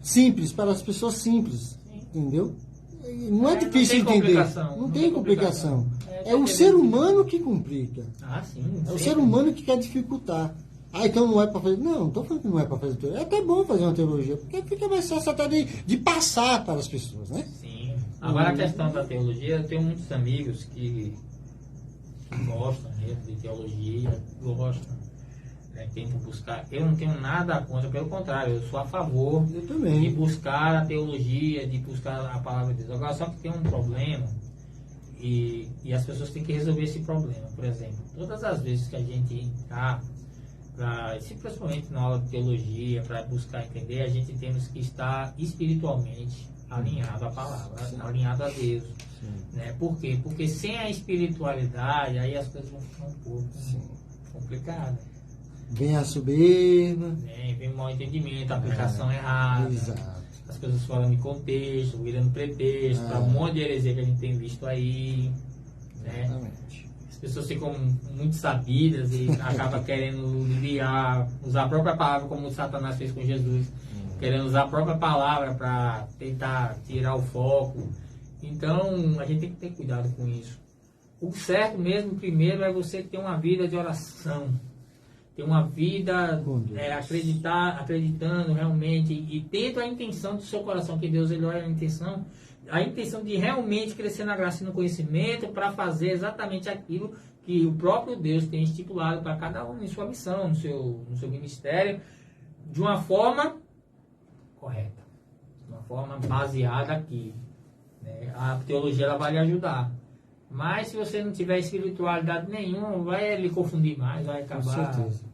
Simples, para as pessoas simples. Sim. Entendeu? Não é difícil entender. Não tem complicação. É o ser humano que complica. Ah, sim. É o ser humano que quer dificultar. Então não é para fazer. Não estou falando que não é para fazer teologia. É até bom fazer uma teologia, porque fica mais fácil até de passar para as pessoas, né? Sim. Agora a questão da teologia, eu tenho muitos amigos que gostam mesmo de teologia, gostam. Tento buscar. Eu não tenho nada contra, pelo contrário, eu sou a favor de buscar a teologia, de buscar a palavra de Deus. Agora, só que tem um problema e as pessoas têm que resolver esse problema. Por exemplo, todas as vezes que a gente entrar principalmente na aula de teologia, para buscar entender, a gente temos que estar espiritualmente alinhado à palavra, alinhado a Deus. Né? Por quê? Porque sem a espiritualidade, aí as coisas vão ficar um pouco complicadas. Vem a soberba. Vem o mau entendimento, a aplicação errada. Exato. As coisas fora de contexto, virando pretexto, para um monte de heresia que a gente tem visto aí. Né? Exatamente. As pessoas ficam muito sabidas e acabam querendo usar a própria palavra, como o Satanás fez com Jesus. Querendo usar a própria palavra para tentar tirar o foco. Então, a gente tem que ter cuidado com isso. O certo mesmo, primeiro, é você ter uma vida de oração. Ter uma vida acreditando realmente e tendo a intenção do seu coração, que Deus ele olha a intenção de realmente crescer na graça e no conhecimento para fazer exatamente aquilo que o próprio Deus tem estipulado para cada um em sua missão, no seu ministério, de uma forma correta, de uma forma baseada aqui. Né? A teologia ela vai lhe ajudar. Mas se você não tiver espiritualidade nenhuma, vai lhe confundir mais, vai acabar... Com certeza.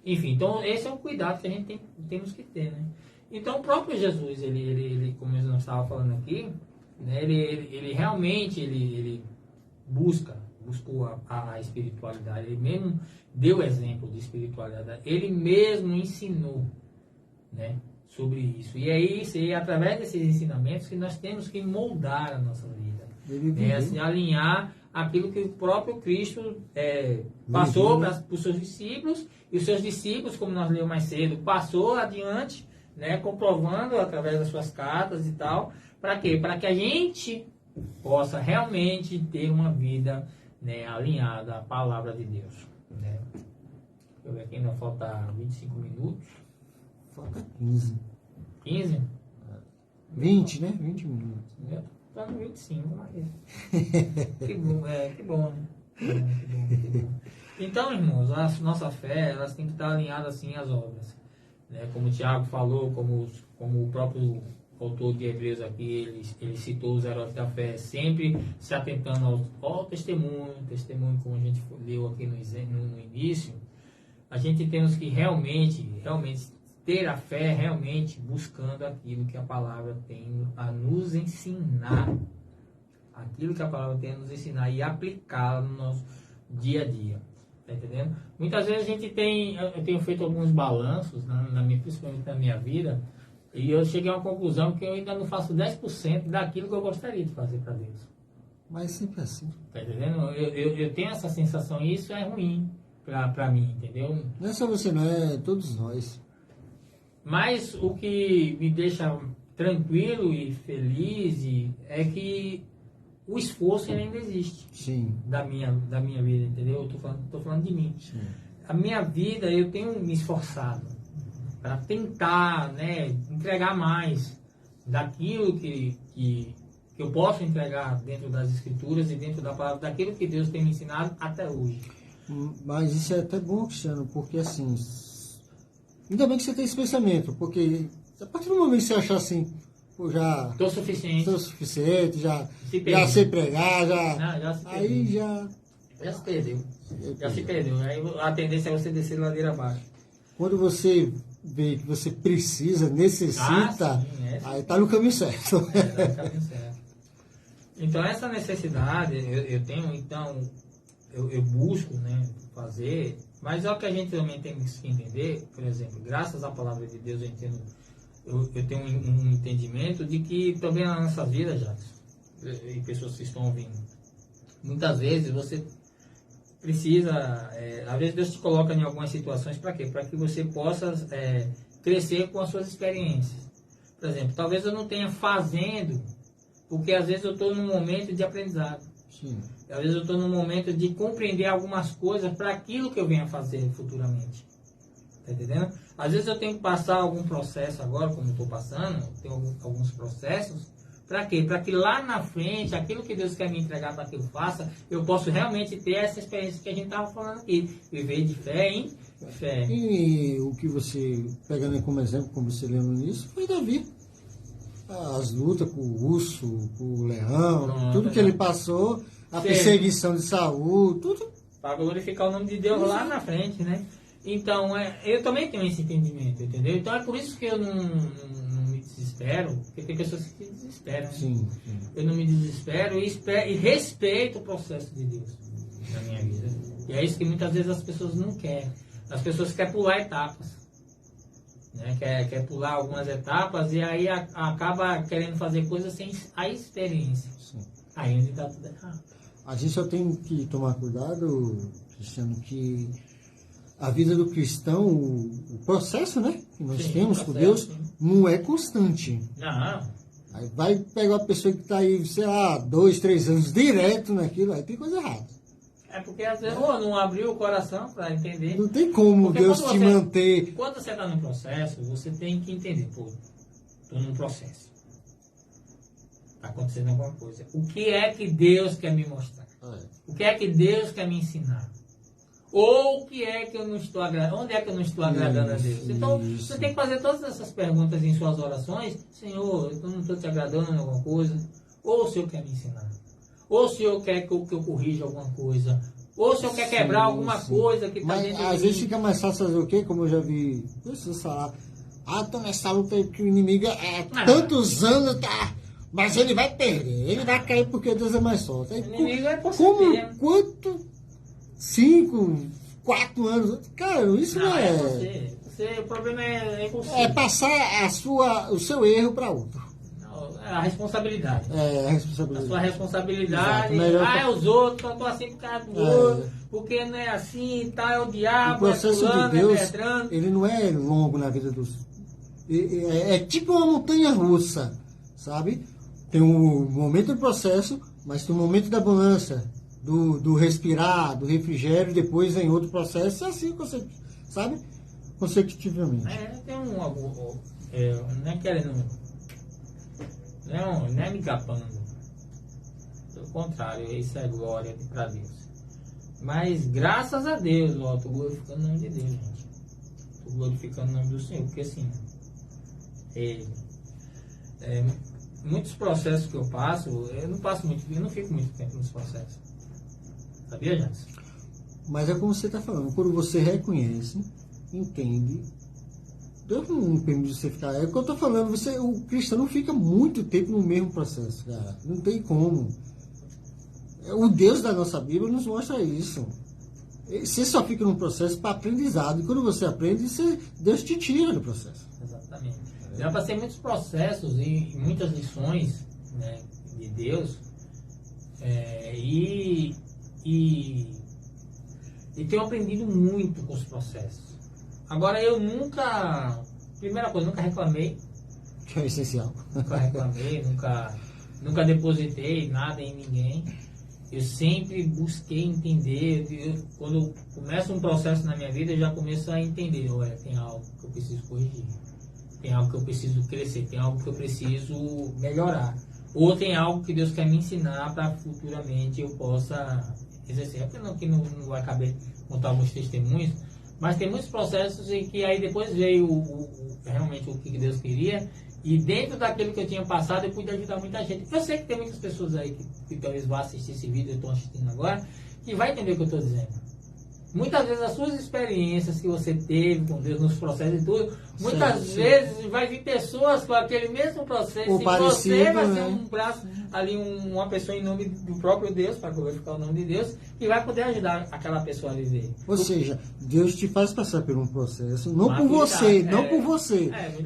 Enfim, então esse é o cuidado que a gente temos que ter, né? Então o próprio Jesus, ele como nós estávamos falando aqui, né, ele realmente buscou a espiritualidade, ele mesmo deu exemplo de espiritualidade, ele mesmo ensinou, né, sobre isso. E é isso, e através desses ensinamentos que nós temos que moldar a nossa vida, né, assim, alinhar aquilo que o próprio Cristo passou para os seus discípulos, e os seus discípulos, como nós lemos mais cedo, passou adiante, né, comprovando através das suas cartas e tal. Para quê? Para que a gente possa realmente ter uma vida, né, alinhada à palavra de Deus. Né? Deixa eu ver aqui, ainda falta 25 minutos. Falta 15. 15? 20, né? 20 minutos. Está no 25, mas... que bom, que bom, né? Que bom. Então, irmãos, a nossa fé, elas tem que estar alinhadas assim às obras. Né? Como o Tiago falou, como o próprio autor de Hebreus aqui, ele citou os heróis da fé, sempre se atentando ao testemunho, como a gente leu aqui no início. A gente temos que realmente ter a fé, realmente buscando aquilo que a palavra tem a nos ensinar. Aquilo que a palavra tem a nos ensinar e aplicá-la no nosso dia a dia. Tá entendendo? Muitas vezes eu tenho feito alguns balanços, principalmente na minha vida, e eu cheguei a uma conclusão que eu ainda não faço 10% daquilo que eu gostaria de fazer para Deus. Mas sempre assim. Tá entendendo? Eu tenho essa sensação e isso é ruim para mim, entendeu? Não é só você, não, é todos nós. Mas o que me deixa tranquilo e feliz é que o esforço ele ainda existe. Sim. Da minha vida, entendeu? Eu tô falando de mim. Sim. A minha vida, eu tenho me esforçado para tentar, né, entregar mais daquilo que eu posso entregar dentro das Escrituras e dentro da palavra, daquilo que Deus tem me ensinado até hoje. Mas isso é até bom, Cristiano, porque assim, ainda bem que você tem esse pensamento, porque a partir do momento que você achar assim, pô, já Estou suficiente, já sei pregar, já se aí perdeu. Já se perdeu. Aí a tendência é você descer ladeira abaixo. Quando você vê que você precisa, necessita, aí tá no caminho certo. Tá no caminho certo. Então essa necessidade eu tenho, então eu busco, né, fazer, mas é o que a gente também tem que entender, por exemplo, graças à palavra de Deus eu tenho um entendimento de que também na nossa vida, Jacques, e pessoas que estão ouvindo, muitas vezes você precisa, às vezes Deus te coloca em algumas situações para quê? Para que você possa crescer com as suas experiências. Por exemplo, talvez eu não tenha fazendo, porque às vezes eu estou num momento de aprendizado. Sim. Às vezes eu estou num momento de compreender algumas coisas para aquilo que eu venho a fazer futuramente. Tá entendendo? Às vezes eu tenho que passar algum processo agora, como estou passando, tenho alguns processos. Para quê? Para que lá na frente, aquilo que Deus quer me entregar para que eu faça, eu possa realmente ter essa experiência que a gente estava falando aqui. Viver de fé em fé. E o que você, pegando como exemplo, como você leu no início, foi Davi. As lutas com o urso, com o leão, tudo que ele passou, a perseguição de Saul, tudo. Para glorificar o nome de Deus lá na frente, né? Então, eu também tenho esse entendimento, entendeu? Então é por isso que eu não me desespero, porque tem pessoas que se desesperam. Né? Sim. Eu não me desespero e respeito o processo de Deus na minha vida. E é isso que muitas vezes as pessoas não querem. As pessoas querem pular etapas. Né? Quer pular algumas etapas e aí acaba querendo fazer coisas sem a experiência. Sim. Aí onde está tudo errado. A gente só tem que tomar cuidado, Cristiano, que a vida do cristão, o processo, né, que nós temos com Deus, não é constante. Não. Aí vai pegar uma pessoa que está aí, sei lá, 2, 3 anos direto naquilo, aí tem coisa errada. É porque às vezes não abriu o coração para entender. Não tem como porque Deus te manter. Quando você está num processo, você tem que entender, pô, estou num processo. Está acontecendo alguma coisa. O que é que Deus quer me mostrar? O que é que Deus quer me ensinar? Ou o que é que eu não estou agradando? Onde é que eu não estou agradando a Deus? Então, você tem que fazer todas essas perguntas em suas orações. Senhor, eu não estou te agradando em alguma coisa? Ou o Senhor quer me ensinar? Ou o Senhor quer que eu corrija alguma coisa? Ou o Senhor quer quebrar alguma coisa que está dentro de mim? Às vezes fica mais fácil fazer o quê? Como eu já vi pessoas falar. Estou nessa luta aí que o inimigo tantos anos, tá? Mas ele vai perder, ele vai cair porque Deus é mais forte. Aí, o inimigo é possível. Quanto? 5, 4 anos. Cara, isso não é. O problema é você. É passar o seu erro para outro. Não, é a responsabilidade. É, a responsabilidade. A sua responsabilidade. É os outros, eu tô assim por causa do outro, porque não é assim, tá, é o diabo, o processo fulano, de Deus, ele não é longo na vida dos. É tipo uma montanha russa, sabe? Tem um momento do processo, mas tem um momento da bonança. Do respirar, do refrigério, depois vem outro processo, assim, sabe? Consecutivamente. Tem não é querendo. Não é me gabando. Pelo contrário, isso é glória para Deus. Mas graças a Deus, ó, estou glorificando o nome de Deus, gente. Estou glorificando o nome do Senhor, porque assim, muitos processos que eu passo, eu não fico muito tempo nos processos. Sabia, Jans? Mas é como você está falando, quando você reconhece, entende, Deus não permite você ficar. É o que eu estou falando, o cristão não fica muito tempo no mesmo processo, cara. Não tem como. O Deus da nossa Bíblia nos mostra isso. Você só fica num processo para aprendizado. E quando você aprende, Deus te tira do processo. Exatamente. Já passei muitos processos e muitas lições, né, de Deus. E tenho aprendido muito com os processos. Agora, eu primeira coisa, nunca reclamei. Que é essencial. Nunca reclamei, nunca depositei nada em ninguém. Eu sempre busquei entender. Quando eu começo um processo na minha vida, eu já começo a entender. Olha, tem algo que eu preciso corrigir. Tem algo que eu preciso crescer. Tem algo que eu preciso melhorar. Ou tem algo que Deus quer me ensinar para futuramente eu possa exercer. Que não vai caber contar alguns testemunhos, mas tem muitos processos em que aí depois veio realmente o que Deus queria, e dentro daquilo que eu tinha passado eu pude ajudar muita gente. Eu sei que tem muitas pessoas aí que talvez vão assistir esse vídeo, eu estou assistindo agora, que vai entender o que eu estou dizendo. Muitas vezes as suas experiências que você teve com Deus nos processos e tudo, muitas vezes vai vir pessoas com aquele mesmo processo e você vai ser um braço ali, uma pessoa em nome do próprio Deus, para glorificar o nome de Deus, que vai poder ajudar aquela pessoa a viver. Ou seja, Deus te faz passar por um processo, não por você,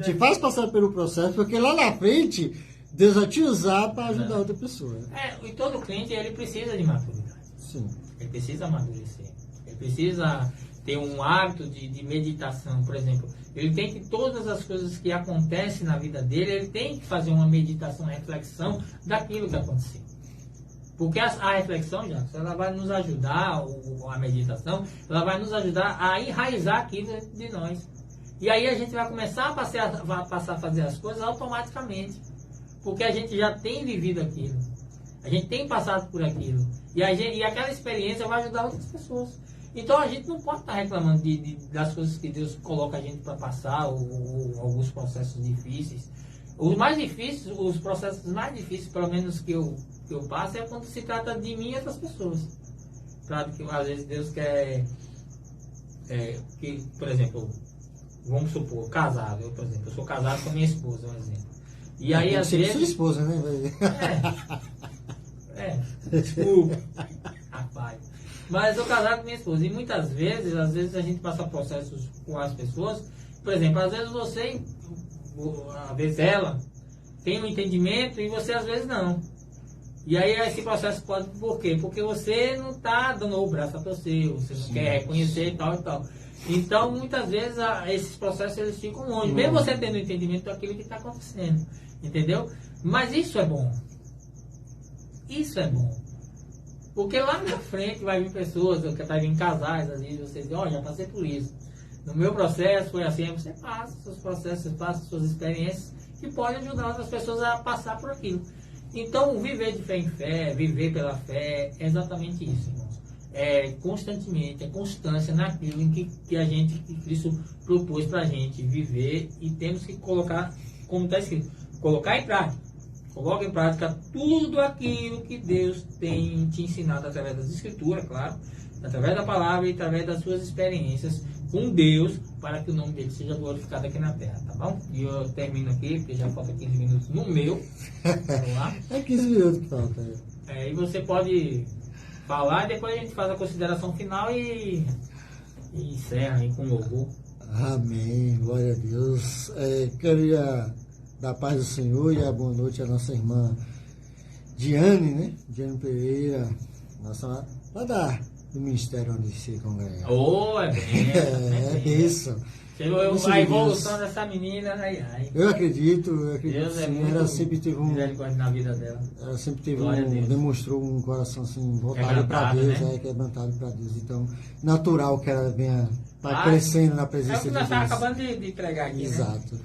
te faz passar pelo processo, porque lá na frente Deus vai te usar para ajudar outra pessoa. E todo crente, ele precisa de maturidade. Sim. Ele precisa amadurecer. Precisa ter um hábito de meditação, por exemplo. Ele tem que, todas as coisas que acontecem na vida dele, ele tem que fazer uma meditação, uma reflexão daquilo que aconteceu. Porque a reflexão, já, ela vai nos ajudar, a meditação, ela vai nos ajudar a enraizar aquilo dentro de nós. E aí a gente vai começar a passar a fazer as coisas automaticamente. Porque a gente já tem vivido aquilo. A gente tem passado por aquilo. E aquela experiência vai ajudar outras pessoas. Então a gente não pode estar reclamando das coisas que Deus coloca a gente para passar, ou alguns processos difíceis. Os processos mais difíceis, pelo menos que eu passo, é quando se trata de mim e outras pessoas. Claro que às vezes Deus quer que, por exemplo, vamos supor, casado, por exemplo, eu sou casado com a minha esposa, um exemplo. E aí, às vezes... sua esposa, né? Desculpa, rapaz. Mas eu sou casado com minha esposa e muitas vezes, às vezes a gente passa processos com as pessoas, por exemplo, às vezes você, às vezes ela, tem um entendimento e você às vezes não. E aí esse processo pode, por quê? Porque você não está dando o braço a torcer, você não quer reconhecer e tal e tal. Então, muitas vezes, esses processos eles ficam longe, mesmo você tendo entendimento daquilo que está acontecendo, entendeu? Mas isso é bom. Isso é bom. Porque lá na frente vai vir pessoas, vai vir casais, às vezes você diz, ó, já passei por isso. No meu processo foi assim, aí você passa seus processos, você passa suas experiências que podem ajudar outras pessoas a passar por aquilo. Então, viver de fé em fé, viver pela fé, é exatamente isso, irmãos. É constantemente, é constância naquilo em que a gente, que Cristo propôs para a gente viver e temos que colocar, como está escrito, colocar em prática. Coloca em prática tudo aquilo que Deus tem te ensinado através das Escrituras, claro, através da palavra e através das suas experiências com Deus, para que o nome dele seja glorificado aqui na terra, tá bom? E eu termino aqui, porque já falta 15 minutos no meu. Vamos lá? É 15 minutos que falta. E você pode falar e depois a gente faz a consideração final e encerra aí com louvor. Amém, glória a Deus. Queria dar a paz do Senhor e a boa noite à nossa irmã Diane, né? Diane Pereira, nossa, lá do ministério onde se congrega. É isso. A evolução dessa menina, ai. Eu acredito Deus sim, é muito ela sempre teve na vida dela. Ela sempre teve demonstrou um coração assim, voltado para Deus, né? Quebrantado para Deus. Então, natural que ela venha crescendo na presença de Deus. É o que nós estamos acabando de entregar aqui. Exato. Né?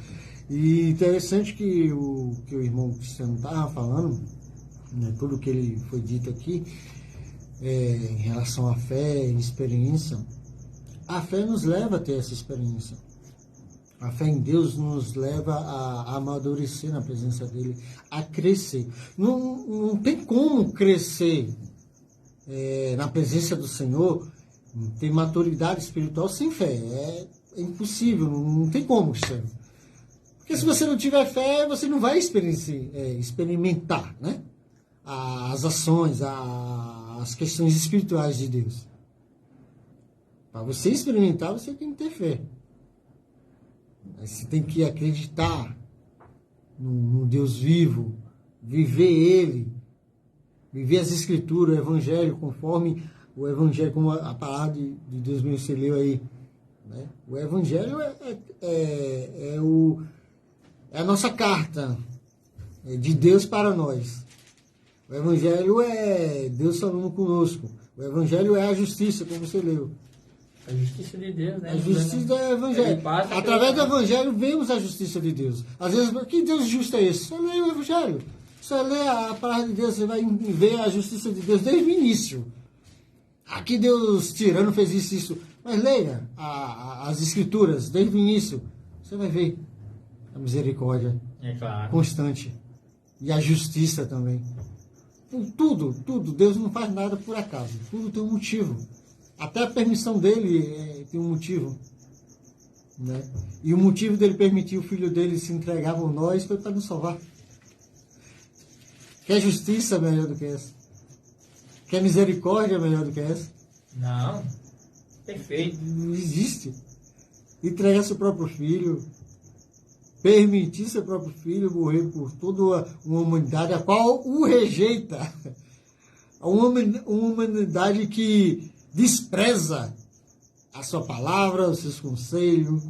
E interessante que o irmão Cristiano estava falando, né, tudo que ele foi dito aqui, em relação à fé e experiência, a fé nos leva a ter essa experiência. A fé em Deus nos leva a amadurecer na presença dele, a crescer. Não tem como crescer na presença do Senhor, ter maturidade espiritual sem fé. É impossível, não tem como, Cristiano. Porque se você não tiver fé, você não vai experimentar, né? As ações, as questões espirituais de Deus. Para você experimentar, você tem que ter fé. Você tem que acreditar no Deus vivo, viver Ele, viver as Escrituras, o Evangelho, conforme o Evangelho, como a palavra de Deus me leu aí. Né? O Evangelho é a nossa carta de Deus para nós. O Evangelho é Deus falando conosco. O Evangelho é a justiça, como você leu. A justiça de Deus, né? A justiça do Evangelho. Através do Evangelho vemos a justiça de Deus. Às vezes, que Deus justo é esse? Você lê o Evangelho. Você lê a palavra de Deus, você vai ver a justiça de Deus desde o início. Aqui Deus tirano fez isso. Mas leia as Escrituras desde o início. Você vai ver a misericórdia constante. E a justiça também. Tudo. Deus não faz nada por acaso. Tudo tem um motivo. Até a permissão dele tem um motivo. Né? E o motivo dele permitir o filho dele se entregar por nós foi para nos salvar. Quer justiça melhor do que essa? Quer misericórdia melhor do que essa? Não. Perfeito. Não existe. Entregar seu próprio filho, permitir seu próprio filho morrer por toda uma humanidade a qual o rejeita. Uma humanidade que despreza a sua palavra, os seus conselhos,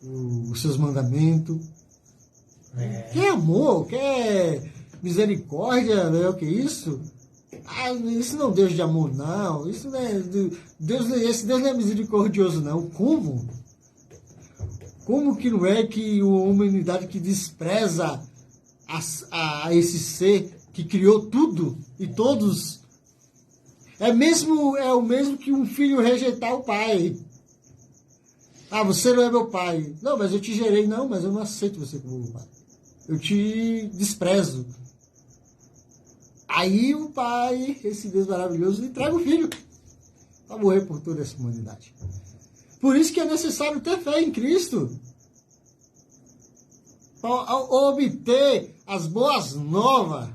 os seus mandamentos. Quer amor, quer misericórdia, né? O que é isso? Isso não é um Deus de amor, não. Isso não é esse Deus não é misericordioso, não. Como? Como que não é que uma humanidade que despreza a esse ser que criou tudo e todos é o mesmo que um filho rejeitar o pai. Você não é meu pai. Não, mas eu te gerei. Não, mas eu não aceito você como meu pai. Eu te desprezo. Aí o pai, esse Deus maravilhoso, entrega o filho para morrer por toda essa humanidade. Por isso que é necessário ter fé em Cristo. Para obter as boas novas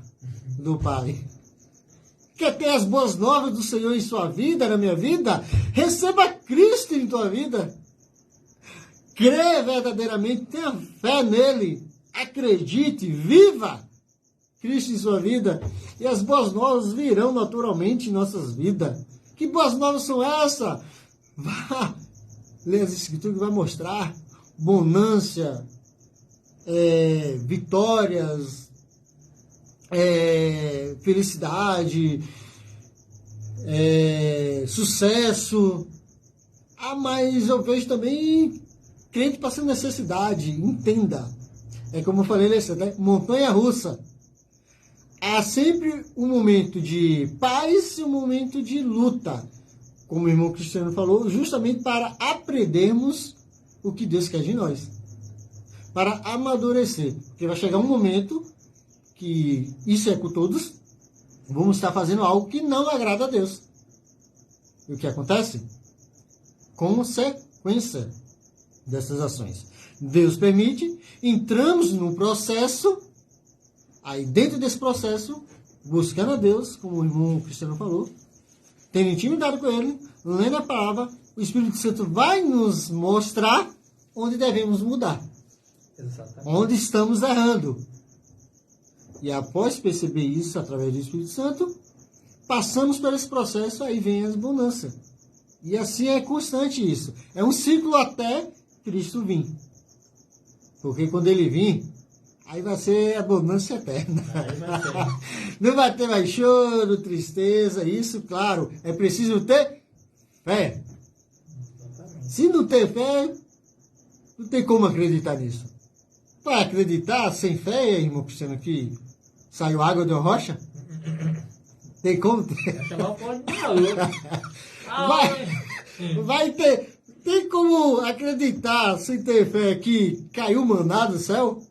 do Pai. Quer ter as boas novas do Senhor em sua vida, na minha vida? Receba Cristo em tua vida. Crê verdadeiramente, tenha fé nele. Acredite, viva Cristo em sua vida. E as boas novas virão naturalmente em nossas vidas. Que boas novas são essas? Vá ler as Escrituras que vai mostrar bonância, vitórias, felicidade, sucesso. Mas eu vejo também crente passando necessidade. Entenda. É como eu falei, né? Montanha-russa. Há sempre um momento de paz e um momento de luta. Como o irmão Cristiano falou, justamente para aprendermos o que Deus quer de nós. Para amadurecer. Porque vai chegar um momento que, isso é com todos, vamos estar fazendo algo que não agrada a Deus. E o que acontece? Consequência dessas ações. Deus permite, entramos no processo, aí dentro desse processo, buscando a Deus, como o irmão Cristiano falou, tendo intimidade com Ele, lendo a palavra, o Espírito Santo vai nos mostrar onde devemos mudar. Exatamente. Onde estamos errando. E após perceber isso através do Espírito Santo, passamos por esse processo, aí vem as bonanças. E assim é constante isso. É um ciclo até Cristo vir. Porque quando Ele vir, aí vai ser abundância eterna. Não vai ter mais choro, tristeza, isso, claro. É preciso ter fé. Se não ter fé, não tem como acreditar nisso. Para acreditar sem fé, irmão Cristiano, que saiu água de uma rocha? Tem como ter? Vai chamar o povo de maluco. Vai ter. Tem como acreditar sem ter fé que caiu maná do céu?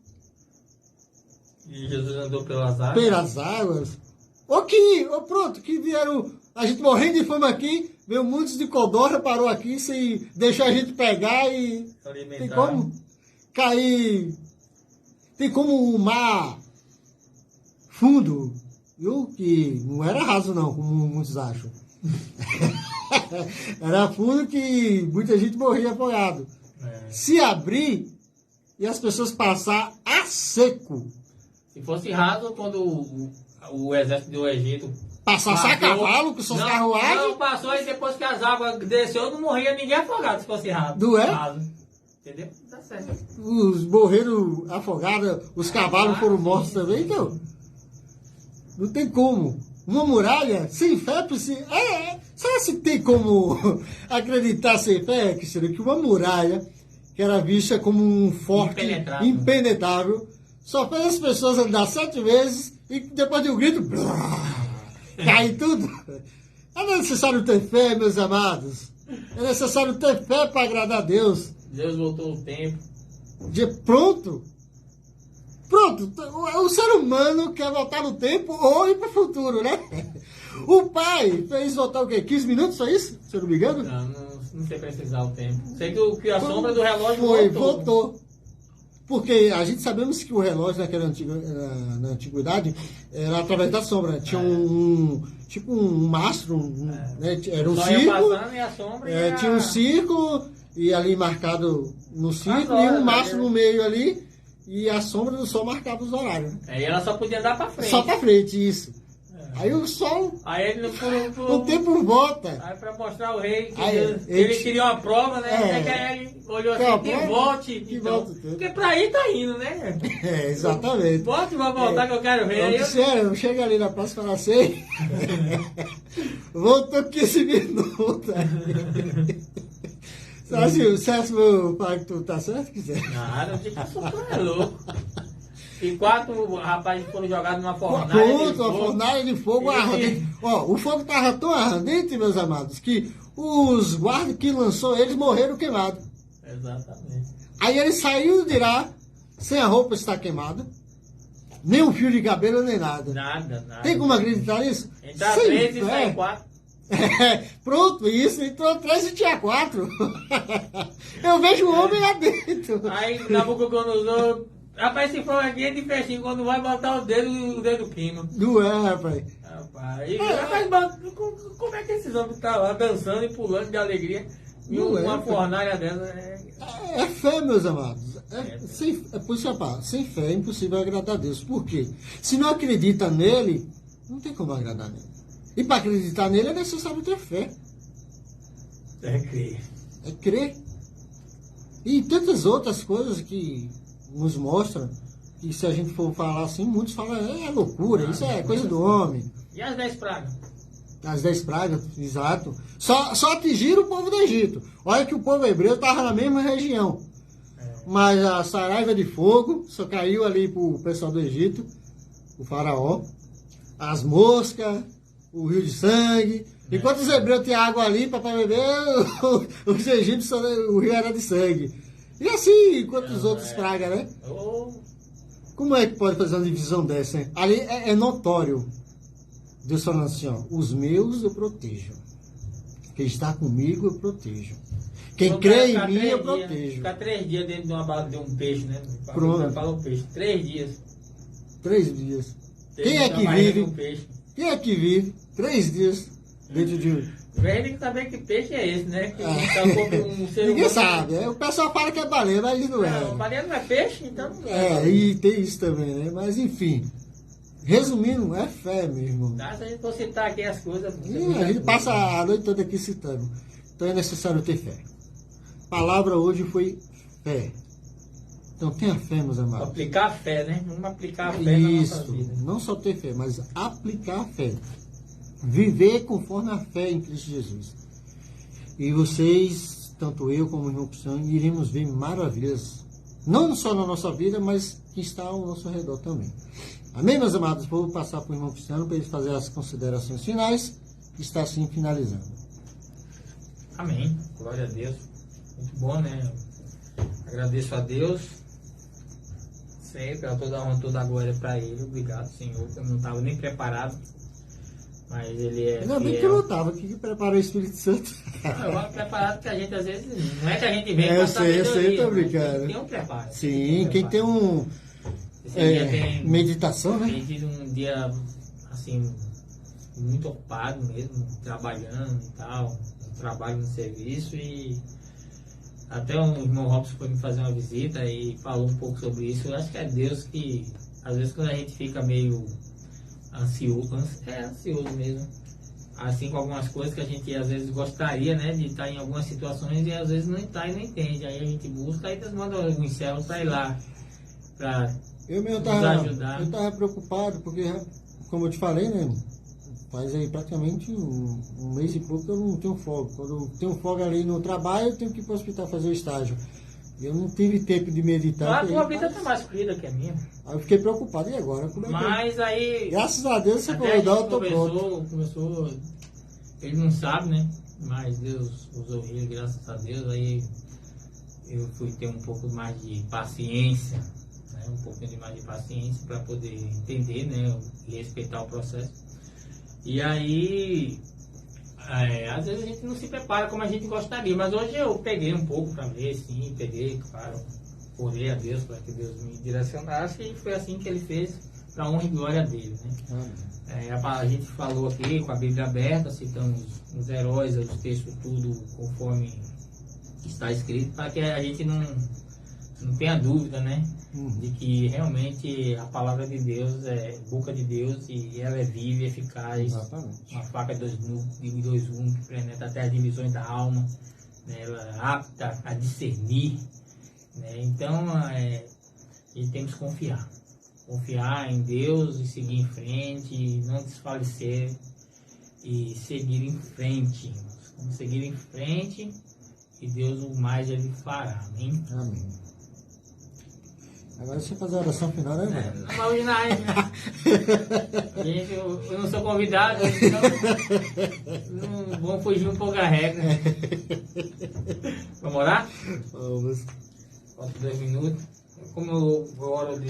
E Jesus andou pelas águas. Pelas águas. Pronto, que vieram. A gente morrendo de fome aqui, veio muitos de codorna, parou aqui, sem deixar a gente pegar e. Alimentar. Tem como cair. Tem como o mar fundo, viu? Que não era raso, não, como muitos acham. Era fundo que muita gente morria afogado. Se abrir e as pessoas passar a seco. Se fosse raso, quando o exército do Egito passasse a cavalo com suas carruagens. Não passou e depois que as águas desceu, não morria ninguém afogado se fosse raso. Não é? Raso. Entendeu? Tá certo. Os morreram afogados, os cavalos foram mortos também, então. Não tem como. Uma muralha sem fé precisa. Será que tem como acreditar sem fé, Cristiano, que uma muralha, que era vista como um forte impenetrável, só fez as pessoas andar 7 vezes e depois de um grito, cai tudo? É necessário ter fé, meus amados. É necessário ter fé para agradar a Deus. Deus voltou o tempo. Pronto. O ser humano quer voltar no tempo ou ir para o futuro, né? O pai fez voltar o quê? 15 minutos, só isso? Se eu não me engano? Não sei precisar o tempo. Sei que a sombra do relógio voltou. Porque a gente sabemos que o relógio na antiguidade era através da sombra. Tinha tipo um mastro, né? Era um círculo. E a sombra tinha um círculo, e ali marcado no círculo, e um mastro no meio ali, e a sombra do sol marcava os horários. Aí ela só podia andar para frente. Só para frente, isso. Aí o sol. Aí ele o tempo volta. Aí para mostrar o rei que ele queria uma prova, né? Que aí ele olhou assim, que volte. Então, porque para aí tá indo, né? Exatamente. Volte para voltar que eu quero ver. Eu chego ali na próxima para sei. Voltou 15 minutos. Você acha meu pai que tu tá certo? Quiser? Nada, eu digo que eu é louco. E 4 rapazes foram jogados numa fornalha. Uma fornalha de fogo ardente. O fogo estava tão ardente, meus amados, que os guardas que lançou eles morreram queimados. Exatamente. Aí ele saiu de lá, sem a roupa estar queimada, nem um fio de cabelo, nem nada. Nada. Tem como acreditar nisso? Entrar 3 e sair 4. Pronto, isso, entrou 3 e tinha 4. Eu vejo o homem lá dentro. Aí Nabucodonosor, rapaz, esse fogo aqui é de festinho, quando vai botar o dedo queima. Não é, rapaz. Rapaz, rapaz, como é que esses homens estão lá dançando e pulando de alegria em uma fornalha dessa? É fé, meus amados. Por isso, rapaz, sem fé é impossível agradar a Deus. Por quê? Se não acredita nele, não tem como agradar nele. E para acreditar nele é necessário ter fé. É crer. É crer. E tantas outras coisas que nos mostram que, se a gente for falar assim, muitos falam, é loucura, isso é coisa do homem. E as 10 pragas? As 10 pragas, exato. Só atingiram o povo do Egito. Olha que o povo hebreu estava na mesma região. Mas a saraiva de fogo só caiu ali para o pessoal do Egito, o faraó. As moscas, o rio de sangue. Enquanto os hebreus tinham água ali para beber, os egípcios, o rio era de sangue. E assim, enquanto os outros pragas, né? Como é que pode fazer uma divisão dessa, hein? Ali é notório. Deus falando assim, ó, os meus eu protejo. Quem está comigo eu protejo. Quem crê em mim eu protejo. Ficar 3 dias dentro de uma bala de um peixe, né? Pronto. Fala o peixe. 3 dias. 3 dias. Quem é que vive? Quem é que vive 3 dias dentro de um... A gente tem que saber que peixe é esse, né? Que um ser Ninguém humano. sabe. O pessoal fala que é baleia, mas não é. Não, baleia não é peixe, então não é. E tem isso também, né? Mas enfim. Resumindo, é fé mesmo. Tá, se a gente for citar aqui as coisas... A gente passa a noite toda aqui citando. Então é necessário ter fé. A palavra hoje foi fé. Então tenha fé, meus amados. Aplicar a fé, né? Vamos aplicar a fé na nossa vida. Não só ter fé, mas aplicar a fé. Viver conforme a fé em Cristo Jesus. E vocês, tanto eu como o irmão Cristiano, iremos ver maravilhas. Não só na nossa vida, mas que está ao nosso redor também. Amém, meus amados? Vou passar para o irmão Cristiano para ele fazer as considerações finais. Está assim finalizando. Amém. Glória a Deus. Muito bom, né? Agradeço a Deus. Sempre, a toda a honra, toda a glória para Ele. Obrigado, Senhor. Eu não estava nem preparado. Mas Ele é. Ainda bem que eu não estava. Que preparou o Espírito Santo? Não, eu vou preparado porque a gente às vezes. Não é que a gente vem eu sei, tô brincando. Tem um preparo. Sim, quem tem um. Meditação, né? Tem tido um dia assim muito ocupado mesmo, trabalhando e tal, trabalho no serviço, e até o irmão Robson foi me fazer uma visita e falou um pouco sobre isso. Eu acho que é Deus que, às vezes, quando a gente fica meio ansioso mesmo, assim, com algumas coisas que a gente às vezes gostaria, né, de estar em algumas situações e às vezes não está e não entende, aí a gente busca e Deus manda alguns céus para ir lá para eu estava preocupado, porque, como eu te falei, né? Faz aí praticamente um mês e pouco que eu não tenho folga. Quando eu tenho folga ali no trabalho, eu tenho que ir para o hospital fazer o estágio. Eu não tive tempo de meditar. A tua vida está mais corrida que a minha. Aí eu fiquei preocupado, e agora? Como é que Mas aí... Graças a Deus você falou, eu tô pronto. Começou, ele não sabe, né? Mas Deus usou ele, graças a Deus. Aí eu fui ter um pouco mais de paciência, um pouquinho mais de paciência para poder entender, né, e respeitar o processo. E aí, às vezes a gente não se prepara como a gente gostaria, mas hoje eu peguei um pouco para ver, sim, claro, orei a Deus para que Deus me direcionasse, e foi assim que Ele fez, para a honra e glória dele, né? A gente falou aqui com a Bíblia aberta, citamos os heróis, os textos, tudo conforme está escrito, para que a gente não tenha dúvida, né? De que realmente a palavra de Deus é boca de Deus e ela é viva e eficaz. Exatamente. Uma faca de 2 gumes que penetra até as divisões da alma, né? Ela é apta a discernir, né? Então a gente tem que confiar em Deus e seguir em frente, não desfalecer e seguir em frente. Vamos seguir em frente e Deus o mais Ele fará. Amém? Amém. Agora você fazer a oração final, né, mano? Não, hoje não, gente, eu não sou convidado, então vamos fugir um pouco a regra. Vamos orar? Vamos. Falta 2 minutos. Como eu oro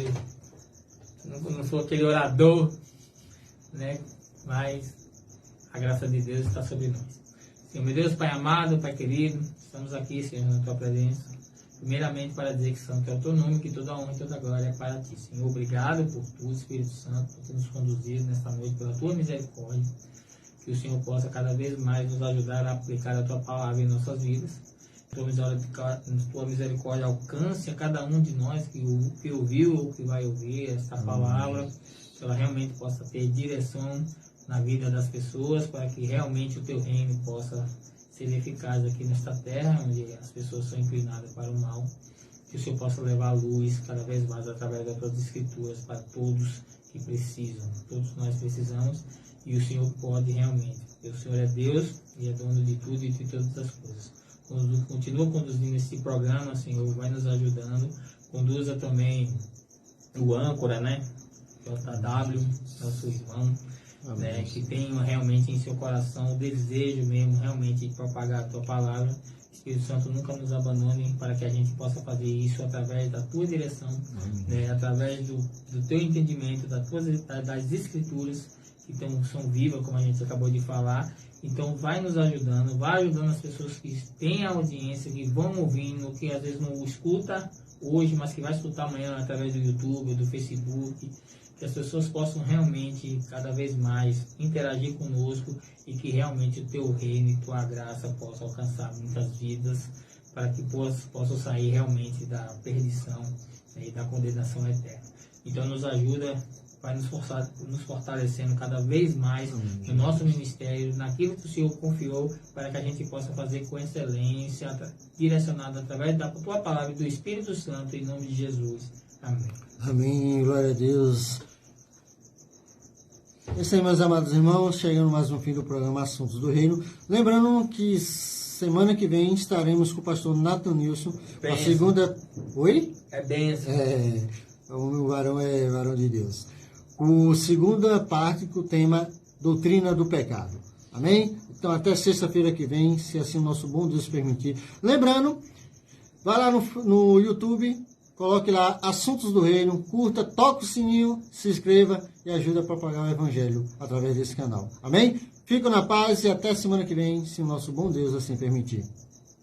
não sou aquele orador, né? Mas a graça graça de Deus está sobre nós. Senhor, meu Deus, Pai amado, Pai querido, estamos aqui, Senhor, na Tua presença. Primeiramente, para dizer que santo é o Teu nome, que toda honra e toda glória é para Ti. Senhor, obrigado por Tu, Espírito Santo, por ter nos conduzido nesta noite, pela Tua misericórdia. Que o Senhor possa cada vez mais nos ajudar a aplicar a Tua palavra em nossas vidas. Tua misericórdia alcance a cada um de nós que ouviu ou que vai ouvir esta palavra, que ela realmente possa ter direção na vida das pessoas, para que realmente o Teu reino possa ser eficaz aqui nesta terra, onde as pessoas são inclinadas para o mal. Que o Senhor possa levar a luz cada vez mais através das Tuas Escrituras para todos que precisam. Todos nós precisamos e o Senhor pode realmente. Porque o Senhor é Deus e é dono de tudo e de todas as coisas. Continua conduzindo esse programa, Senhor, vai nos ajudando. Conduza também o âncora, né? JW, nosso irmão, né? Que tenha realmente em seu coração o desejo mesmo, realmente, de propagar a Tua palavra. Espírito Santo, nunca nos abandone, para que a gente possa fazer isso através da Tua direção, né? Através do Teu entendimento, das Escrituras, que são vivas, como a gente acabou de falar. Então, vai nos ajudando, vai ajudando as pessoas que têm a audiência, que vão ouvindo, que às vezes não escuta hoje, mas que vai escutar amanhã através do YouTube, do Facebook, que as pessoas possam realmente, cada vez mais, interagir conosco e que realmente o Teu reino e Tua graça possa alcançar muitas vidas, para que possam sair realmente da perdição, né, e da condenação eterna. Então, nos ajuda, vai nos fortalecendo cada vez mais no nosso ministério, naquilo que o Senhor confiou, para que a gente possa fazer com excelência, direcionado através da Tua palavra e do Espírito Santo, em nome de Jesus. Amém. Amém, glória a Deus. É isso aí, meus amados irmãos, chegando mais no fim do programa Assuntos do Reino. Lembrando que semana que vem estaremos com o pastor Nathan Nilson, a segunda... Oi? É bênção. O varão é varão de Deus. Com a segunda parte, com o tema Doutrina do Pecado. Amém? Então, até sexta-feira que vem, se assim o nosso bom Deus permitir. Lembrando, vai lá no YouTube, coloque lá Assuntos do Reino, curta, toca o sininho, se inscreva e ajuda a propagar o Evangelho através desse canal. Amém? Fico na paz e até semana que vem, se o nosso bom Deus assim permitir.